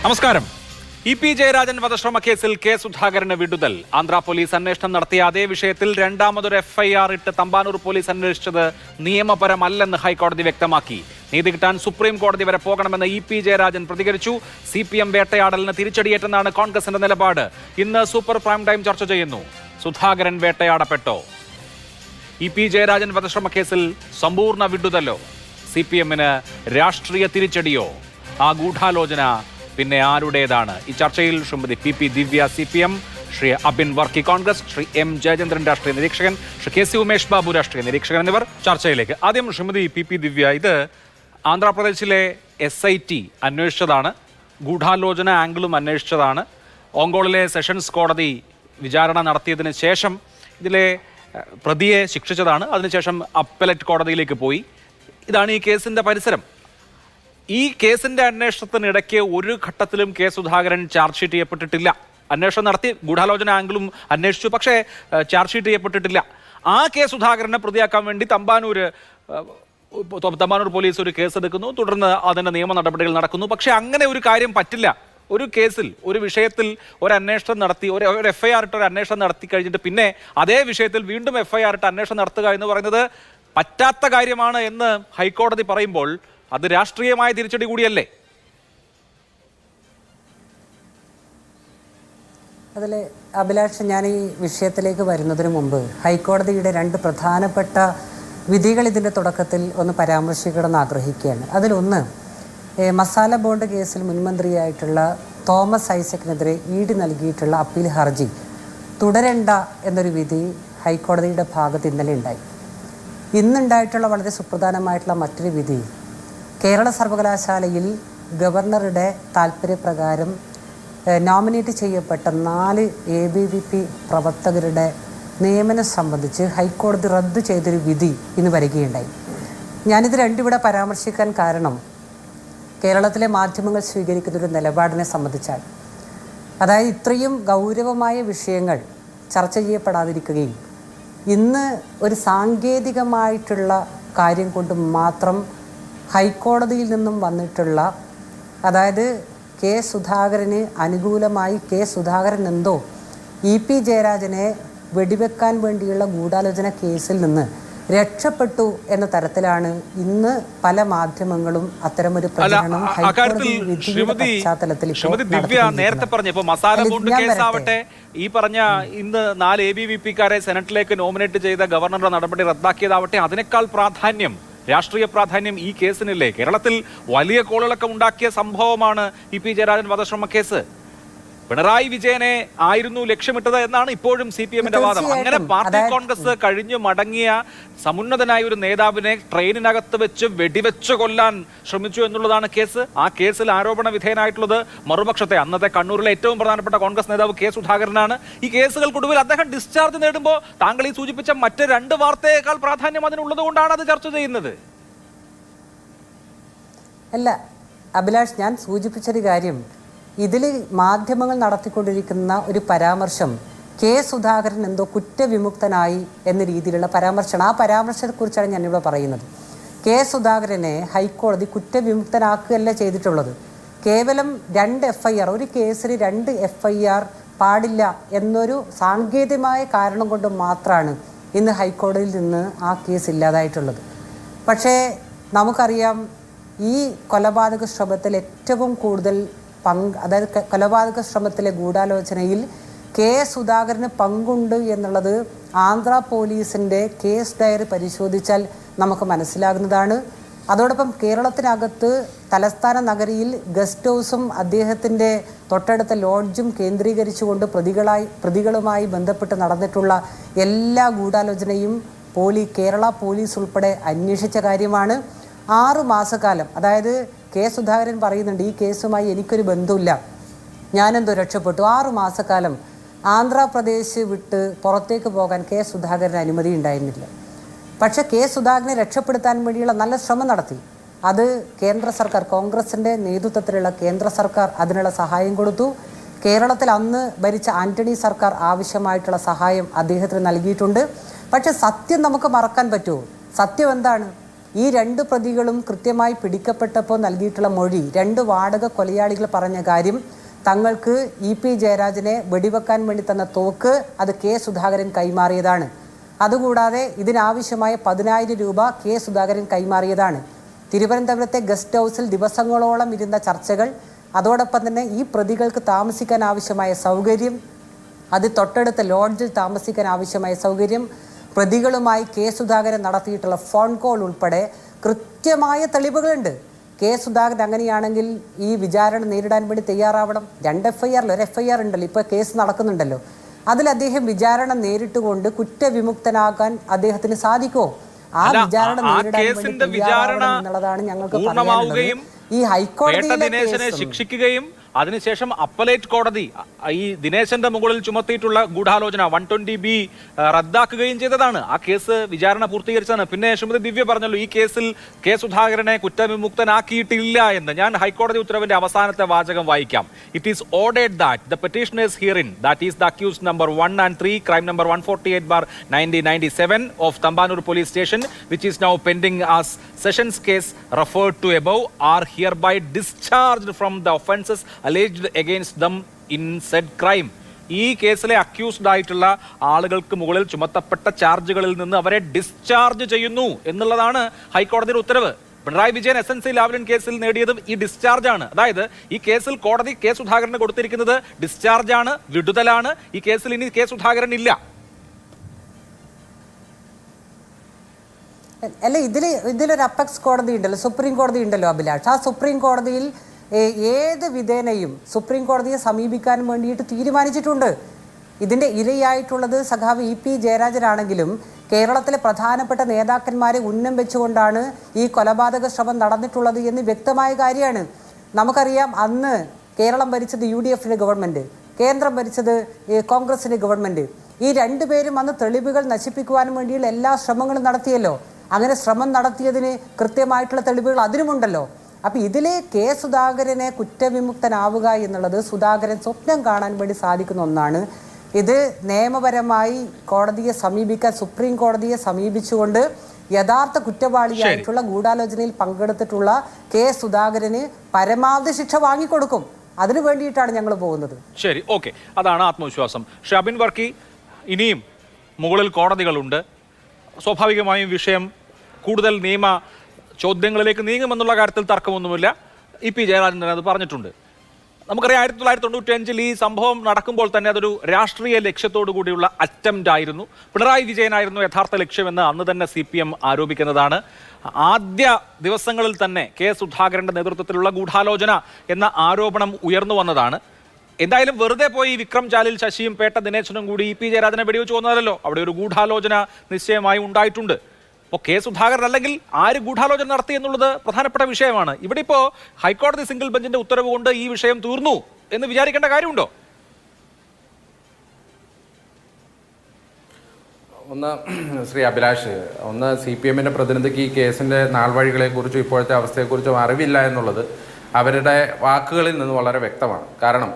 നമസ്കാരം. ഇ.പി. ജയരാജൻ വധശ്രമ കേസിൽ കെ സുധാകരന് വിടുതൽ. ആന്ധ്ര പോലീസ് അന്വേഷണം നടത്തിയ അതേ വിഷയത്തിൽ രണ്ടാമതൊരു എഫ്ഐആർ ഇട്ട് തമ്പാനൂർ പോലീസ് അന്വേഷിച്ചത് നിയമപരമല്ലെന്ന് ഹൈക്കോടതി വ്യക്തമാക്കി. നീതി കിട്ടാൻ സുപ്രീം കോടതി വരെ പോകണമെന്ന് ഇ.പി. ജയരാജൻ പ്രതികരിച്ചു. CPM വേട്ടയാടലിന് തിരിച്ചടിയേറ്റെന്നാണ് കോൺഗ്രസിന്റെ നിലപാട്. ഇന്ന് സൂപ്പർ പ്രൈം ടൈം ചർച്ച ചെയ്യുന്നു. സുധാകരൻ വേട്ടയാടപ്പെട്ടോ? ഇ.പി. ജയരാജൻ വധശ്രമ കേസിൽ സമ്പൂർണ്ണ വിടുതലോ? CPMന് രാഷ്ട്രീയ തിരിച്ചടിയോ? ആ ഗൂഢാലോചന പിന്നെ ആരുടേതാണ്? ഈ ചർച്ചയിൽ ശ്രീമതി PP ദിവ്യ CPM, ശ്രീ അബിൻ വർക്കി കോൺഗ്രസ്, ശ്രീ M ജയചന്ദ്രൻ രാഷ്ട്രീയ നിരീക്ഷകൻ, ശ്രീ KC ഉമേഷ് ബാബു രാഷ്ട്രീയ നിരീക്ഷകൻ എന്നിവർ ചർച്ചയിലേക്ക്. ആദ്യം ശ്രീമതി PP ദിവ്യ, ഇത് ആന്ധ്രാപ്രദേശിലെ SIT അന്വേഷിച്ചതാണ്, ഗൂഢാലോചന ആംഗിളും അന്വേഷിച്ചതാണ്. ഓങ്കോളിലെ സെഷൻസ് കോടതി വിചാരണ നടത്തിയതിന് ശേഷം ഇതിലെ പ്രതിയെ ശിക്ഷിച്ചതാണ്. അതിനുശേഷം അപ്പലറ്റ് കോടതിയിലേക്ക് പോയി. ഇതാണ് ഈ കേസിന്റെ പരിസരം. ഈ കേസിന്റെ അന്വേഷണത്തിനിടയ്ക്ക് ഒരു ഘട്ടത്തിലും കെ സുധാകരൻ ചാർജ് ഷീറ്റ് ചെയ്യപ്പെട്ടിട്ടില്ല. അന്വേഷണം നടത്തി, ഗൂഢാലോചന ആംഗിളും അന്വേഷിച്ചു, പക്ഷേ ചാർജ് ഷീറ്റ് ചെയ്യപ്പെട്ടിട്ടില്ല. ആ കെ സുധാകരനെ പ്രതിയാക്കാൻ വേണ്ടി തമ്പാനൂർ പോലീസ് ഒരു കേസ് എടുക്കുന്നു. തുടർന്ന് അതിന്റെ നിയമ നടപടികൾ നടക്കുന്നു. പക്ഷെ അങ്ങനെ ഒരു കാര്യം പറ്റില്ല. ഒരു കേസിൽ, ഒരു വിഷയത്തിൽ ഒരു അന്വേഷണം നടത്തി, ഒരു FIR ഇട്ട് ഒരു അന്വേഷണം നടത്തി കഴിഞ്ഞിട്ട് പിന്നെ അതേ വിഷയത്തിൽ വീണ്ടും FIR ഇട്ട് അന്വേഷണം നടത്തുക എന്ന് പറയുന്നത് പറ്റാത്ത കാര്യമാണ് എന്ന് ഹൈക്കോടതി പറയുമ്പോൾ അത് രാഷ്ട്രീയമായ തിരിച്ചടി കൂടിയല്ലേ? അതിൽ അഭിലാഷ്, ഞാൻ ഈ വിഷയത്തിലേക്ക് വരുന്നതിന് മുമ്പ് ഹൈക്കോടതിയുടെ രണ്ട് പ്രധാനപ്പെട്ട വിധികൾ ഇതിൻ്റെ തുടക്കത്തിൽ ഒന്ന് പരാമർശിക്കണമെന്ന് ആഗ്രഹിക്കുകയാണ്. അതിലൊന്ന്, മസാല ബോണ്ട് കേസിൽ മുൻമന്ത്രിയായിട്ടുള്ള തോമസ് ഐസക്കിനെതിരെ ED നൽകിയിട്ടുള്ള അപ്പീൽ ഹർജി തുടരണ്ട എന്നൊരു വിധി ഹൈക്കോടതിയുടെ ഭാഗത്ത് ഇന്നലെ ഉണ്ടായി. ഇന്നുണ്ടായിട്ടുള്ള വളരെ സുപ്രധാനമായിട്ടുള്ള മറ്റൊരു വിധി, കേരള സർവകലാശാലയിൽ ഗവർണറുടെ താൽപ്പര്യപ്രകാരം നോമിനേറ്റ് ചെയ്യപ്പെട്ട 4 ABVP പ്രവർത്തകരുടെ നിയമനം സംബന്ധിച്ച് ഹൈക്കോടതി റദ്ദു ചെയ്തൊരു വിധി ഇന്ന് വരികയുണ്ടായി. ഞാനിത് രണ്ടിവിടെ പരാമർശിക്കാൻ കാരണം കേരളത്തിലെ മാധ്യമങ്ങൾ സ്വീകരിക്കുന്നൊരു നിലപാടിനെ സംബന്ധിച്ചാണ്. അതായത് ഇത്രയും ഗൗരവമായ വിഷയങ്ങൾ ചർച്ച ചെയ്യപ്പെടാതിരിക്കുകയും ഇന്ന് ഒരു സാങ്കേതികമായിട്ടുള്ള കാര്യം കൊണ്ട് മാത്രം ഹൈക്കോടതിയിൽ നിന്നും വന്നിട്ടുള്ള, അതായത് കെ സുധാകരന് അനുകൂലമായി കെ സുധാകരൻ എന്തോ ഇ.പി. ജയരാജനെ വെടിവെക്കാൻ വേണ്ടിയുള്ള ഗൂഢാലോചന കേസിൽ നിന്ന് രക്ഷപ്പെട്ടു എന്ന തരത്തിലാണ് ഇന്ന് പല മാധ്യമങ്ങളും അത്തരമൊരു പ്രചരണം പശ്ചാത്തലത്തിൽ നേരത്തെ പറഞ്ഞു. ഇപ്പൊ മസാല ബോണ്ട് കേസാവട്ടെ, ഈ പറഞ്ഞ ഇന്ന് 4 ABVP-ക്കാരെ സെനറ്റിലേക്ക് നോമിനേറ്റ് ചെയ്ത ഗവർണറുടെ നടപടി റദ്ദാക്കിയതാവട്ടെ, അതിനേക്കാൾ പ്രാധാന്യം, രാഷ്ട്രീയ പ്രാധാന്യം ഈ കേസിനില്ലേ? കേരളത്തിൽ വലിയ കോളിളക്കം ഉണ്ടാക്കിയ സംഭവമാണ് ഇ.പി. ജയരാജൻ വധശ്രമ കേസ്. പിണറായി വിജയനെ ആയിരുന്നു ലക്ഷ്യമിട്ടത് എന്നാണ് ഇപ്പോഴും CPM-ന്റെ വാദം. അങ്ങനെ പാർട്ടി കോൺഗ്രസ് കഴിഞ്ഞു മടങ്ങിയ സമുന്നതനായ ഒരു നേതാവിനെ ട്രെയിനിനകത്ത് വെച്ച് വെടിവെച്ച് കൊല്ലാൻ ശ്രമിച്ചു എന്നുള്ളതാണ് കേസ്. ആ കേസിൽ ആരോപണ വിധേയനായിട്ടുള്ളത് മറുപക്ഷത്തെ, അന്നത്തെ കണ്ണൂരിലെ ഏറ്റവും പ്രധാനപ്പെട്ട കോൺഗ്രസ് നേതാവ് കെ സുധാകരനാണ്. ഈ കേസുകൾക്കൊടുവിൽ അദ്ദേഹം ഡിസ്ചാർജ് നേടുമ്പോൾ താങ്കൾ ഈ സൂചിപ്പിച്ച മറ്റ് 2 വാർത്തയേക്കാൾ പ്രാധാന്യം അതിനുള്ളത് കൊണ്ടാണ് അത് ചർച്ച ചെയ്യുന്നത്. അല്ല അഭിലാഷ്, ഞാൻ സൂചിപ്പിച്ചൊരു കാര്യം, ഇതിൽ മാധ്യമങ്ങൾ നടത്തിക്കൊണ്ടിരിക്കുന്ന ഒരു പരാമർശം കെ സുധാകരൻ എന്തോ കുറ്റവിമുക്തനായി എന്ന രീതിയിലുള്ള പരാമർശമാണ്. ആ പരാമർശത്തെക്കുറിച്ചാണ് ഞാനിവിടെ പറയുന്നത്. കെ സുധാകരനെ ഹൈക്കോടതി കുറ്റവിമുക്തനാക്കുകയല്ല ചെയ്തിട്ടുള്ളത്. കേവലം 2 FIR, ഒരു കേസിൽ 2 FIR പാടില്ല എന്നൊരു സാങ്കേതികമായ കാരണം കൊണ്ട് മാത്രമാണ് ഇന്ന് ഹൈക്കോടതിയിൽ നിന്ന് ആ കേസ് ഇല്ലാതായിട്ടുള്ളത്. പക്ഷേ നമുക്കറിയാം, ഈ കൊലപാതക ശ്രമത്തിൽ ഏറ്റവും കൂടുതൽ അതായത് കൊലപാതക ശ്രമത്തിലെ ഗൂഢാലോചനയിൽ കെ സുധാകരന് പങ്കുണ്ട് എന്നുള്ളത് ആന്ധ്ര പോലീസിൻ്റെ കേസ് ഡയറി പരിശോധിച്ചാൽ നമുക്ക് മനസ്സിലാകുന്നതാണ്. അതോടൊപ്പം കേരളത്തിനകത്ത് തലസ്ഥാന നഗരിയിൽ ഗസ്റ്റ് ഹൗസും അദ്ദേഹത്തിൻ്റെ തൊട്ടടുത്ത ലോഡ്ജും കേന്ദ്രീകരിച്ചുകൊണ്ട് പ്രതികളുമായി ബന്ധപ്പെട്ട് നടന്നിട്ടുള്ള എല്ലാ ഗൂഢാലോചനയും കേരള പോലീസ് ഉൾപ്പെടെ അന്വേഷിച്ച കാര്യമാണ്. 6 മാസക്കാലം, അതായത് കെ സുധാകരൻ പറയുന്നുണ്ട് ഈ കേസുമായി എനിക്കൊരു ബന്ധമില്ല, ഞാനെന്തോ രക്ഷപ്പെട്ടു. 6 മാസക്കാലം ആന്ധ്രാപ്രദേശ് വിട്ട് പുറത്തേക്ക് പോകാൻ കെ സുധാകരന് അനുമതി ഉണ്ടായിരുന്നില്ല. പക്ഷേ കെ സുധാകരനെ രക്ഷപ്പെടുത്താൻ വേണ്ടിയുള്ള നല്ല ശ്രമം നടത്തി. അത് കേന്ദ്ര സർക്കാർ, കോൺഗ്രസിൻ്റെ നേതൃത്വത്തിലുള്ള കേന്ദ്ര സർക്കാർ അതിനുള്ള സഹായം കൊടുത്തു. കേരളത്തിൽ അന്ന് ഭരിച്ച ആന്റണി സർക്കാർ ആവശ്യമായിട്ടുള്ള സഹായം അദ്ദേഹത്തിന് നൽകിയിട്ടുണ്ട്. പക്ഷെ സത്യം നമുക്ക് മറക്കാൻ പറ്റുമോ? സത്യം എന്താണ്? ഈ രണ്ട് പ്രതികളും കൃത്യമായി പിടിക്കപ്പെട്ടപ്പോൾ നൽകിയിട്ടുള്ള മൊഴി, രണ്ട് വാടക കൊലയാളികൾ പറഞ്ഞ കാര്യം, തങ്ങൾക്ക് EP ജയരാജനെ വെടിവെക്കാൻ വേണ്ടി തന്ന തോക്ക് അത് കെ സുധാകരൻ കൈമാറിയതാണ്. അതുകൂടാതെ ഇതിനാവശ്യമായ 10,000 രൂപ കെ സുധാകരൻ കൈമാറിയതാണ്. തിരുവനന്തപുരത്തെ ഗസ്റ്റ് ഹൗസിൽ ദിവസങ്ങളോളം ഇരുന്ന ചർച്ചകൾ, അതോടൊപ്പം തന്നെ ഈ പ്രതികൾക്ക് താമസിക്കാൻ ആവശ്യമായ സൗകര്യം, അത് തൊട്ടടുത്ത ലോഡ്ജിൽ താമസിക്കാൻ ആവശ്യമായ സൗകര്യം, പ്രതികളുമായി കെ സുധാകരൻ നടത്തിയിട്ടുള്ള ഫോൺ കോൾ ഉൾപ്പെടെ കൃത്യമായ തെളിവുകളുണ്ട്. കെ സുധാകരൻ അങ്ങനെയാണെങ്കിൽ ഈ വിചാരണ നേരിടാൻ വേണ്ടി തയ്യാറാവണം. 2 FIR ഒരു FIR ഉണ്ടല്ലോ, ഇപ്പോൾ കേസ് നടക്കുന്നുണ്ടല്ലോ. അതിൽ അദ്ദേഹം വിചാരണ നേരിട്ടുകൊണ്ട് കുറ്റവിമുക്തനാകാൻ അദ്ദേഹത്തിന് സാധിക്കുമോ? ആ വിചാരണ നേരിടാൻ വേണ്ടി തയ്യാറാവണം എന്നുള്ളതാണ് ഞങ്ങൾക്ക് പറയാനുള്ളത്. ഈ ഹൈക്കോടതിയിലെ ശിക്ഷിക്കുകയും അതിനുശേഷം അപ്പലേറ്റ് കോടതി ഈ ദിനേശന്റെ മുകളിൽ ചുമത്തിയിട്ടുള്ള ഗൂഢാലോചന 120B റദ്ദാക്കുകയും ചെയ്തതാണ്. ആ കേസ് വിചാരണ പൂർത്തീകരിച്ചതാണ്. പിന്നെ ശ്രീമതി ദിവ്യ പറഞ്ഞല്ലോ, ഈ കേസിൽ കെ സുധാകരനെ കുറ്റവിമുക്തനാക്കിയിട്ടില്ല എന്ന്. ഞാൻ ഹൈക്കോടതി ഉത്തരവിന്റെ അവസാനത്തെ വാചകം വായിക്കാം. It is ordered that the petitioners ഹിയറിൻ, that is the accused number 1 and 3, crime number 148/1997 of Tambanur Police Station, which is now pending as Sessions case referred to above, are hereby discharged from the offences alleged against them in said crime. ഈ കേസിലെ accused ആയിട്ടുള്ള ആളുകൾക്ക് മുകളിൽ ചുമത്തപ്പെട്ട ചാർജുകളിൽ നിന്ന് അവരെ discharge ചെയ്യുന്നു എന്നുള്ളതാണ് ഹൈക്കോടതിയുടെ ഉത്തരവ്. പിണറായി വിജയൻ SNC ലാവ്ലിൻ കേസിൽ നേടിയതും ഈ ഡിസ്ചാർജ് ആണ്. അതായത് ഈ കേസിൽ കോടതി കെ സുധാകരന് കൊടുത്തിരിക്കുന്നത് ഡിസ്ചാർജ് ആണ്, വിടുതലാണ്. ഈ കേസിൽ ഇനി കെ സുധാകരൻ ഇല്ല. അല്ല, ഇതിലൊരു അപ്പെക്സ് കോടതി ഉണ്ടല്ലോ, സുപ്രീം കോടതി ഉണ്ടല്ലോ അഭിലാഷ്. ആ സുപ്രീം കോടതിയിൽ ഏത് വിധേനയും സുപ്രീം കോടതിയെ സമീപിക്കാൻ വേണ്ടിയിട്ട് തീരുമാനിച്ചിട്ടുണ്ട്. ഇതിൻ്റെ ഇരയായിട്ടുള്ളത് സഖാവ് EP ജയരാജനാണെങ്കിലും കേരളത്തിലെ പ്രധാനപ്പെട്ട നേതാക്കന്മാരെ ഉന്നം വെച്ചുകൊണ്ടാണ് ഈ കൊലപാതക ശ്രമം നടന്നിട്ടുള്ളത് എന്ന് വ്യക്തമായ കാര്യമാണ്. നമുക്കറിയാം, അന്ന് കേരളം ഭരിച്ചത് UDF-ന്റെ ഗവൺമെൻറ്, കേന്ദ്രം ഭരിച്ചത് കോൺഗ്രസിൻ്റെ ഗവൺമെൻറ്. ഈ രണ്ടുപേരും അന്ന് തെളിവുകൾ നശിപ്പിക്കുവാൻ വേണ്ടിയുള്ള എല്ലാ ശ്രമങ്ങളും നടത്തിയല്ലോ. അങ്ങനെ ശ്രമം നടത്തിയതിന് കൃത്യമായിട്ടുള്ള തെളിവുകൾ അതിനുമുണ്ടല്ലോ. അപ്പം ഇതിലെ കെ സുധാകരനെ കുറ്റവിമുക്തനാവുക എന്നുള്ളത് സുധാകരൻ സ്വപ്നം കാണാൻ വേണ്ടി സാധിക്കുന്ന ഒന്നാണ്. ഇത് നിയമപരമായി കോടതിയെ സമീപിക്കാൻ, സുപ്രീം കോടതിയെ സമീപിച്ചുകൊണ്ട് യഥാർത്ഥ കുറ്റവാളിയായിട്ടുള്ള ഗൂഢാലോചനയിൽ പങ്കെടുത്തിട്ടുള്ള കെ സുധാകരന് പരമാവധി ശിക്ഷ വാങ്ങിക്കൊടുക്കും. അതിനു വേണ്ടിയിട്ടാണ് ഞങ്ങൾ പോകുന്നത്. ശരി, ഓക്കെ, അതാണ് ആത്മവിശ്വാസം. ഷാബിൻ വർക്കി, ഇനിയും മുകളിൽ കോടതികളുണ്ട്. സ്വാഭാവികമായും വിഷയം കൂടുതൽ നിയമ ചോദ്യങ്ങളിലേക്ക് നീങ്ങുമെന്നുള്ള കാര്യത്തിൽ തർക്കമൊന്നുമില്ല. EP ജയരാജൻ തന്നെ അത് പറഞ്ഞിട്ടുണ്ട്. നമുക്കറിയാം, 1995 ഈ സംഭവം നടക്കുമ്പോൾ തന്നെ അതൊരു രാഷ്ട്രീയ ലക്ഷ്യത്തോടു കൂടിയുള്ള അറ്റംപ്റ്റ് ആയിരുന്നു. പിണറായി വിജയനായിരുന്നു യഥാർത്ഥ ലക്ഷ്യമെന്ന് അന്ന് തന്നെ CPM ആരോപിക്കുന്നതാണ്. ആദ്യ ദിവസങ്ങളിൽ തന്നെ കെ സുധാകരന്റെ നേതൃത്വത്തിലുള്ള ഗൂഢാലോചന എന്ന ആരോപണം ഉയർന്നു വന്നതാണ്. എന്തായാലും വെറുതെ പോയി വിക്രം ചാലിൽ ശശിയും പേട്ട ദിനേശനും കൂടി EP ജയരാജനെ വെടിവെച്ച് കൊന്നതല്ലോ. അവിടെ ഒരു ഗൂഢാലോചന നിശ്ചയമായി ഉണ്ടായിട്ടുണ്ട്. അപ്പോൾ കെ സുധാകരൻ അല്ലെങ്കിൽ ആര് ഗൂഢാലോചന നടത്തി എന്നുള്ളത് പ്രധാനപ്പെട്ട വിഷയമാണ്. ഇവിടെ ഇപ്പോൾ ഹൈക്കോടതി സിംഗിൾ ബെഞ്ചിന്റെ ഉത്തരവ് കൊണ്ട് ഈ വിഷയം തീർന്നു എന്ന് വിചാരിക്കേണ്ട കാര്യമുണ്ടോ? ഒന്ന് ശ്രീ അഭിലാഷ്, CPM-ന്റെ പ്രതിനിധിക്ക് ഈ കേസിൻ്റെ നാൾവഴികളെക്കുറിച്ചും ഇപ്പോഴത്തെ അവസ്ഥയെക്കുറിച്ചും അറിവില്ല എന്നുള്ളത് അവരുടെ വാക്കുകളിൽ നിന്ന് വളരെ വ്യക്തമാണ്. കാരണം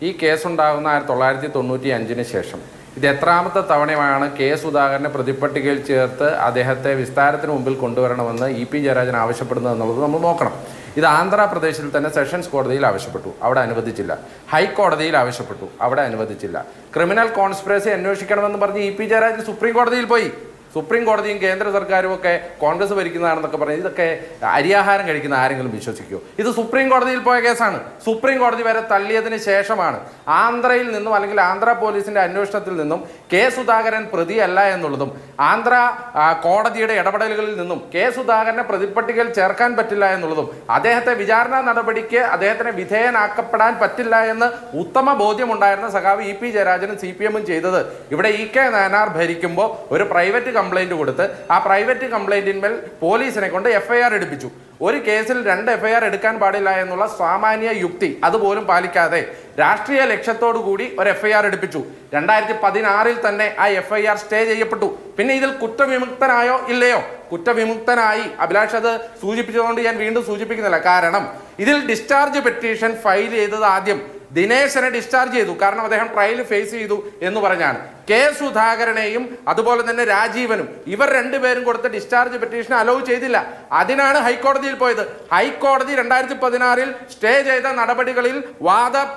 ഈ കേസുണ്ടാകുന്ന 1995 ശേഷം ഇത് എത്രാമത്തെ തവണയാണ് കെ സുധാകരനെ പ്രതിപ്പട്ടികയിൽ ചേർത്ത് അദ്ദേഹത്തെ വിസ്താരത്തിന് മുമ്പിൽ കൊണ്ടുവരണമെന്ന് EP ജയരാജൻ ആവശ്യപ്പെടുന്നത് എന്നുള്ളത് നമ്മൾ നോക്കണം. ഇത് ആന്ധ്രാപ്രദേശിൽ തന്നെ സെഷൻസ് കോടതിയിൽ ആവശ്യപ്പെട്ടു, അവിടെ അനുവദിച്ചില്ല. ഹൈക്കോടതിയിൽ ആവശ്യപ്പെട്ടു, അവിടെ അനുവദിച്ചില്ല. ക്രിമിനൽ കോൺസ്പിറസി അന്വേഷിക്കണമെന്ന് പറഞ്ഞ് EP ജയരാജൻ സുപ്രീം കോടതിയിൽ പോയി. സുപ്രീം കോടതിയും കേന്ദ്ര സർക്കാരും ഒക്കെ കോൺഗ്രസ് ഭരിക്കുന്നതാണെന്നൊക്കെ പറഞ്ഞ് ഇതൊക്കെ അരിയാഹാരം കഴിക്കുന്ന ആരെങ്കിലും വിശ്വസിക്കുമോ? ഇത് സുപ്രീം കോടതിയിൽ പോയ കേസാണ്. സുപ്രീം കോടതി വരെ തള്ളിയതിന് ശേഷമാണ് ആന്ധ്രയിൽ നിന്നും അല്ലെങ്കിൽ ആന്ധ്ര പോലീസിന്റെ അന്വേഷണത്തിൽ നിന്നും കെ സുധാകരൻ പ്രതിയല്ല എന്നുള്ളതും ആന്ധ്ര കോടതിയുടെ ഇടപെടലുകളിൽ നിന്നും കെ സുധാകരനെ പ്രതിപ്പട്ടികയിൽ ചേർക്കാൻ പറ്റില്ല എന്നുള്ളതും അദ്ദേഹത്തെ വിചാരണ നടപടിക്ക് അദ്ദേഹത്തിന് വിധേയനാക്കപ്പെടാൻ പറ്റില്ല എന്ന് ഉത്തമ ബോധ്യമുണ്ടായിരുന്ന സഖാവ് EP ജയരാജനും CPM-ഉം ചെയ്തത് ഇവിടെ EK നായനാർ ഭരിക്കുമ്പോൾ ഒരു പ്രൈവറ്റ് കംപ്ലൈന്റ് കൊടുത്ത് ആ പ്രൈവറ്റ് കംപ്ലൈന്റിന്മേൽ പോലീസിനെ കൊണ്ട് FIR എടുപ്പിച്ചു. ഒരു കേസിൽ 2 FIR എടുക്കാൻ പാടില്ല എന്നുള്ള സാമാന്യ യുക്തി അതുപോലും പാലിക്കാതെ രാഷ്ട്രീയ ലക്ഷ്യത്തോടു കൂടി ഒരു FIR എടുപ്പിച്ചു. 2016 തന്നെ ആ FIR സ്റ്റേ ചെയ്യപ്പെട്ടു. പിന്നെ ഇതിൽ കുറ്റവിമുക്തനായോ ഇല്ലയോ? കുറ്റവിമുക്തനായി. അഭിലാഷ് അത് സൂചിപ്പിച്ചതുകൊണ്ട് ഞാൻ വീണ്ടും സൂചിപ്പിക്കുന്നില്ല. കാരണം ഇതിൽ ഡിസ്ചാർജ് പെറ്റീഷൻ ഫയൽ ചെയ്തത് ആദ്യം ദിനേശനെ ഡിസ്ചാർജ് ചെയ്തു. കാരണം അദ്ദേഹം ട്രയൽ ഫേസ് ചെയ്തു എന്ന് പറഞ്ഞാണ്. കെ സുധാകരനെയും അതുപോലെ തന്നെ രാജീവനും ഇവർ രണ്ടുപേരും കൊടുത്ത ഡിസ്ചാർജ് പെറ്റീഷൻ അലോ ചെയ്തില്ല. അതിനാണ് ഹൈക്കോടതിയിൽ പോയത്. ഹൈക്കോടതി 2016 സ്റ്റേ ചെയ്ത നടപടികളിൽ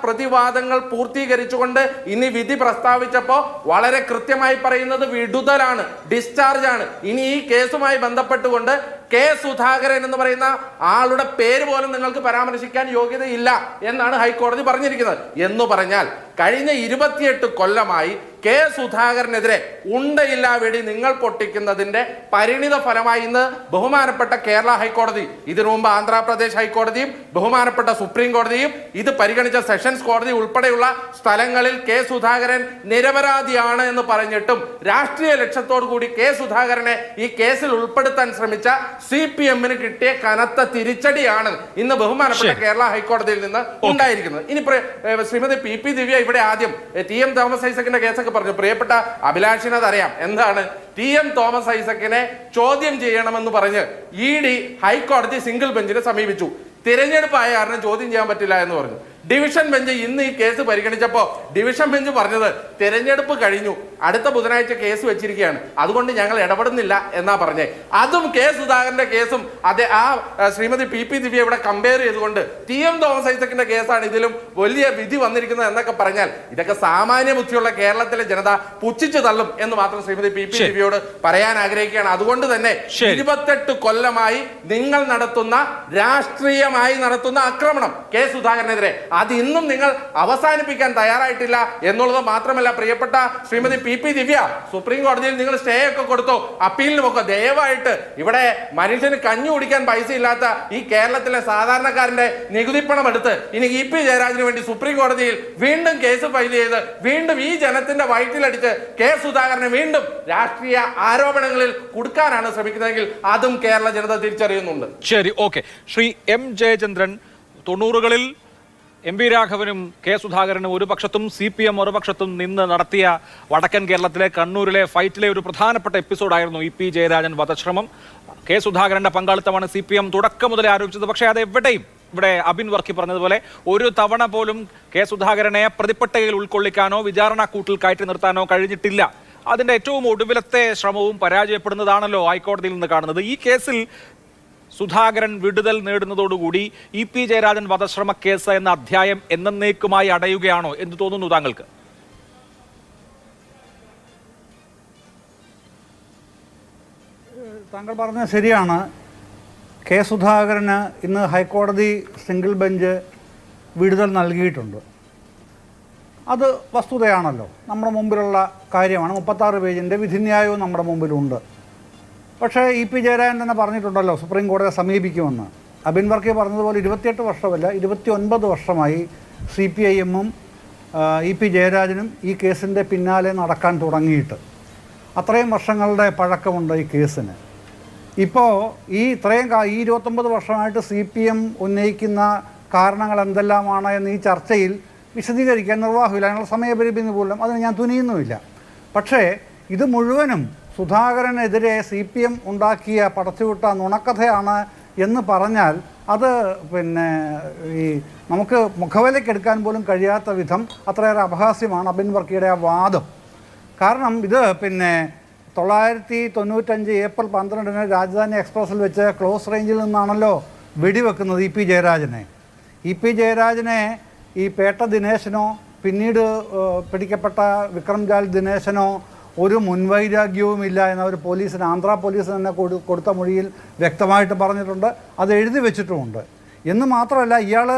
പ്രതിവാദങ്ങൾ പൂർത്തീകരിച്ചുകൊണ്ട് ഇനി വിധി പ്രസ്താവിച്ചപ്പോൾ വളരെ കൃത്യമായി പറയുന്നത് വിടുതലാണ്, ഡിസ്ചാർജ് ആണ്. ഇനി ഈ കേസുമായി ബന്ധപ്പെട്ടുകൊണ്ട് കെ സുധാകരൻ എന്ന് പറയുന്ന ആളുടെ പേര് പോലും നിങ്ങൾക്ക് പരാമർശിക്കാൻ യോഗ്യതയില്ല എന്നാണ് ഹൈക്കോടതി പറഞ്ഞിരിക്കുന്നത്. എന്ന് പറഞ്ഞാൽ കഴിഞ്ഞ 28 കൊല്ലമായി കെ സുധാകരനെതിരെ ഉണ്ടയില്ലാ വെടി നിങ്ങൾ പൊട്ടിക്കുന്നതിന്റെ പരിണിത ഫലമായി ഇന്ന് ബഹുമാനപ്പെട്ട കേരള ഹൈക്കോടതി, ഇതിനു മുമ്പ് ആന്ധ്രാപ്രദേശ് ഹൈക്കോടതിയും ബഹുമാനപ്പെട്ട സുപ്രീം കോടതിയും ഇത് പരിഗണിച്ച സെഷൻസ് കോടതി ഉൾപ്പെടെയുള്ള സ്ഥലങ്ങളിൽ കെ സുധാകരൻ നിരപരാധിയാണ് എന്ന് പറഞ്ഞിട്ടും രാഷ്ട്രീയ ലക്ഷ്യത്തോടു കൂടി കെ സുധാകരനെ ഈ കേസിൽ ഉൾപ്പെടുത്താൻ ശ്രമിച്ച CPM-ന് കിട്ടിയ കനത്ത തിരിച്ചടിയാണ് ഇന്ന് ബഹുമാനപ്പെട്ട കേരള ഹൈക്കോടതിയിൽ നിന്ന് ഉണ്ടായിരിക്കുന്നത്. ഇനി ശ്രീമതി PP ദിവ്യ ഇവിടെ ആദ്യം TM തോമസ് ഐസക്കിന്റെ കേസൊക്കെ പറഞ്ഞു. പ്രിയപ്പെട്ട അഭിലാഷിന് അതറിയാം എന്താണ്. TM തോമസ് ഐസക്കിനെ ചോദ്യം ചെയ്യണമെന്ന് പറഞ്ഞ് ED ഹൈക്കോടതി സിംഗിൾ ബെഞ്ചിനെ സമീപിച്ചു. തിരഞ്ഞെടുപ്പായ കാരണം ചോദ്യം ചെയ്യാൻ പറ്റില്ല എന്ന് പറഞ്ഞു. ഡിവിഷൻ ബെഞ്ച് ഇന്ന് ഈ കേസ് പരിഗണിച്ചപ്പോൾ ഡിവിഷൻ ബെഞ്ച് പറഞ്ഞത് തിരഞ്ഞെടുപ്പ് കഴിഞ്ഞു, അടുത്ത ബുധനാഴ്ച കേസ് വെച്ചിരിക്കുകയാണ്, അതുകൊണ്ട് ഞങ്ങൾ ഇടപെടുന്നില്ല എന്നാ പറഞ്ഞേ. അതും കെ സുധാകരന്റെ കേസും ശ്രീമതി PP ദിവ്യ ഇവിടെ കമ്പയർ ചെയ്തുകൊണ്ട് TM തോമസ് ഐസക്കിന്റെ കേസാണ് ഇതിലും വലിയ വിധി വന്നിരിക്കുന്നത് എന്നൊക്കെ പറഞ്ഞാൽ ഇതൊക്കെ സാമാന്യ ബുദ്ധിയുള്ള കേരളത്തിലെ ജനത പുച്ഛിച്ചു തള്ളും എന്ന് മാത്രം ശ്രീമതി PP ദിവ്യയോട് പറയാൻ ആഗ്രഹിക്കുകയാണ്. അതുകൊണ്ട് തന്നെ 28 കൊല്ലമായി നിങ്ങൾ രാഷ്ട്രീയമായി നടത്തുന്ന ആക്രമണം കെ സുധാകരനെതിരെ അത് ഇന്നും നിങ്ങൾ അവസാനിപ്പിക്കാൻ തയ്യാറായിട്ടില്ല എന്നുള്ളത് മാത്രമല്ല. പ്രിയപ്പെട്ട ശ്രീമതി PP ദിവ്യ, സുപ്രീം കോടതിയിൽ നിങ്ങൾ സ്റ്റേ ഒക്കെ കൊടുത്തോ, അപ്പീലിനുമൊക്കെ ദയവായിട്ട് ഇവിടെ മനുഷ്യന് കഞ്ഞു കുടിക്കാൻ പൈസ ഇല്ലാത്ത ഈ കേരളത്തിലെ സാധാരണക്കാരന്റെ നികുതിപ്പണം എടുത്ത് ഇനി EP ജയരാജന് വേണ്ടി സുപ്രീം കോടതിയിൽ വീണ്ടും കേസ് ഫയൽ ചെയ്ത് വീണ്ടും ഈ ജനത്തിന്റെ വയറ്റിലടിച്ച് കെ സുധാകരനെ വീണ്ടും രാഷ്ട്രീയ ആരോപണങ്ങളിൽ കുടുക്കാനാണ് ശ്രമിക്കുന്നതെങ്കിൽ അതും കേരള ജനത തിരിച്ചറിയുന്നുണ്ട്. ശരി, ഓക്കെ. ശ്രീ M ജയചന്ദ്രൻ, 90കളിൽ MV രാഘവനും കെ സുധാകരനും ഒരു പക്ഷത്തും CPM ഒരു പക്ഷത്തും നിന്ന് നടത്തിയ വടക്കൻ കേരളത്തിലെ കണ്ണൂരിലെ ഫൈറ്റിലെ ഒരു പ്രധാനപ്പെട്ട എപ്പിസോഡായിരുന്നു EP ജയരാജൻ വധശ്രമം. കെ സുധാകരന്റെ പങ്കാളിത്തമാണ് CPM തുടക്കം മുതലേ ആരോപിച്ചത്. പക്ഷേ അത് എവിടെയും ഇവിടെ അബിൻ വർക്കി പറഞ്ഞതുപോലെ ഒരു തവണ പോലും കെ സുധാകരനെ പ്രതിപ്പട്ടികയിൽ ഉൾക്കൊള്ളിക്കാനോ വിചാരണ കൂട്ടിൽ കയറ്റി നിർത്താനോ കഴിഞ്ഞിട്ടില്ല. അതിന്റെ ഏറ്റവും ഒടുവിലത്തെ ശ്രമവും പരാജയപ്പെടുന്നതാണല്ലോ ഹൈക്കോടതിയിൽ നിന്ന് കാണുന്നത്. ഈ കേസിൽ സുധാകരൻ വിടുതൽ നേടുന്നതോടുകൂടി EP ജയരാജൻ വധശ്രമ കേസ് എന്ന അധ്യായം എന്നേക്കുമായി അടയുകയാണോ എന്ന് തോന്നുന്നു താങ്കൾക്ക്? താങ്കൾ പറഞ്ഞത് ശരിയാണ്. കെ സുധാകരന് ഇന്ന് ഹൈക്കോടതി സിംഗിൾ ബെഞ്ച് വിടുതൽ നൽകിയിട്ടുണ്ട്. അത് വസ്തുതയാണല്ലോ, നമ്മുടെ മുമ്പിലുള്ള കാര്യമാണ്. 36 പേജിൻ്റെ വിധിന്യായവും നമ്മുടെ മുമ്പിലുണ്ട്. പക്ഷേ EP ജയരാജൻ തന്നെ പറഞ്ഞിട്ടുണ്ടല്ലോ സുപ്രീം കോടതിയെ സമീപിക്കുമെന്ന്. അബിൻ വർക്കി പറഞ്ഞതുപോലെ 28 വർഷമല്ല 29 വർഷമായി CPIM-ഉം EP ജയരാജനും ഈ കേസിൻ്റെ പിന്നാലെ നടക്കാൻ തുടങ്ങിയിട്ട്. അത്രയും വർഷങ്ങളുടെ പഴക്കമുണ്ട് ഈ കേസിന്. ഇപ്പോൾ ഈ 29 വർഷമായിട്ട് CPM ഉന്നയിക്കുന്ന കാരണങ്ങൾ എന്തെല്ലാമാണ് എന്ന് ഈ ചർച്ചയിൽ വിശദീകരിക്കാൻ നിർവാഹമില്ല. അതിനുള്ള സമയപരിമിതി പോലും അതിന് ഞാൻ തുനിയുന്നുമില്ല. പക്ഷേ ഇത് മുഴുവനും സുധാകരനെതിരെ CPM ഉണ്ടാക്കിയ പടച്ചുവിട്ട നുണക്കഥയാണ് എന്ന് പറഞ്ഞാൽ അത് ഈ നമുക്ക് മുഖവിലക്കെടുക്കാൻ പോലും കഴിയാത്ത വിധം അത്രയേറെ അപഹാസ്യമാണ് അബിൻ വർക്കിയുടെ ആ വാദം. കാരണം ഇത് 995 ഏപ്രിൽ 12-ന് രാജധാനി എക്സ്പ്രസിൽ വെച്ച് ക്ലോസ് റേഞ്ചിൽ നിന്നാണല്ലോ വെടിവെക്കുന്നത് EP ജയരാജനെ. EP ജയരാജനെ ഈ പേട്ട ദിനേശനോ പിന്നീട് പിടിക്കപ്പെട്ട വിക്രംജാൽ ദിനേശനോ ഒരു മുൻവൈരാഗ്യവുമില്ല എന്നവർ പോലീസിന്, ആന്ധ്ര പോലീസിന് തന്നെ കൊടുത്ത മൊഴിയിൽ വ്യക്തമായിട്ട് പറഞ്ഞിട്ടുണ്ട്. അത് എഴുതി വെച്ചിട്ടുമുണ്ട്. എന്ന് മാത്രമല്ല ഇയാൾ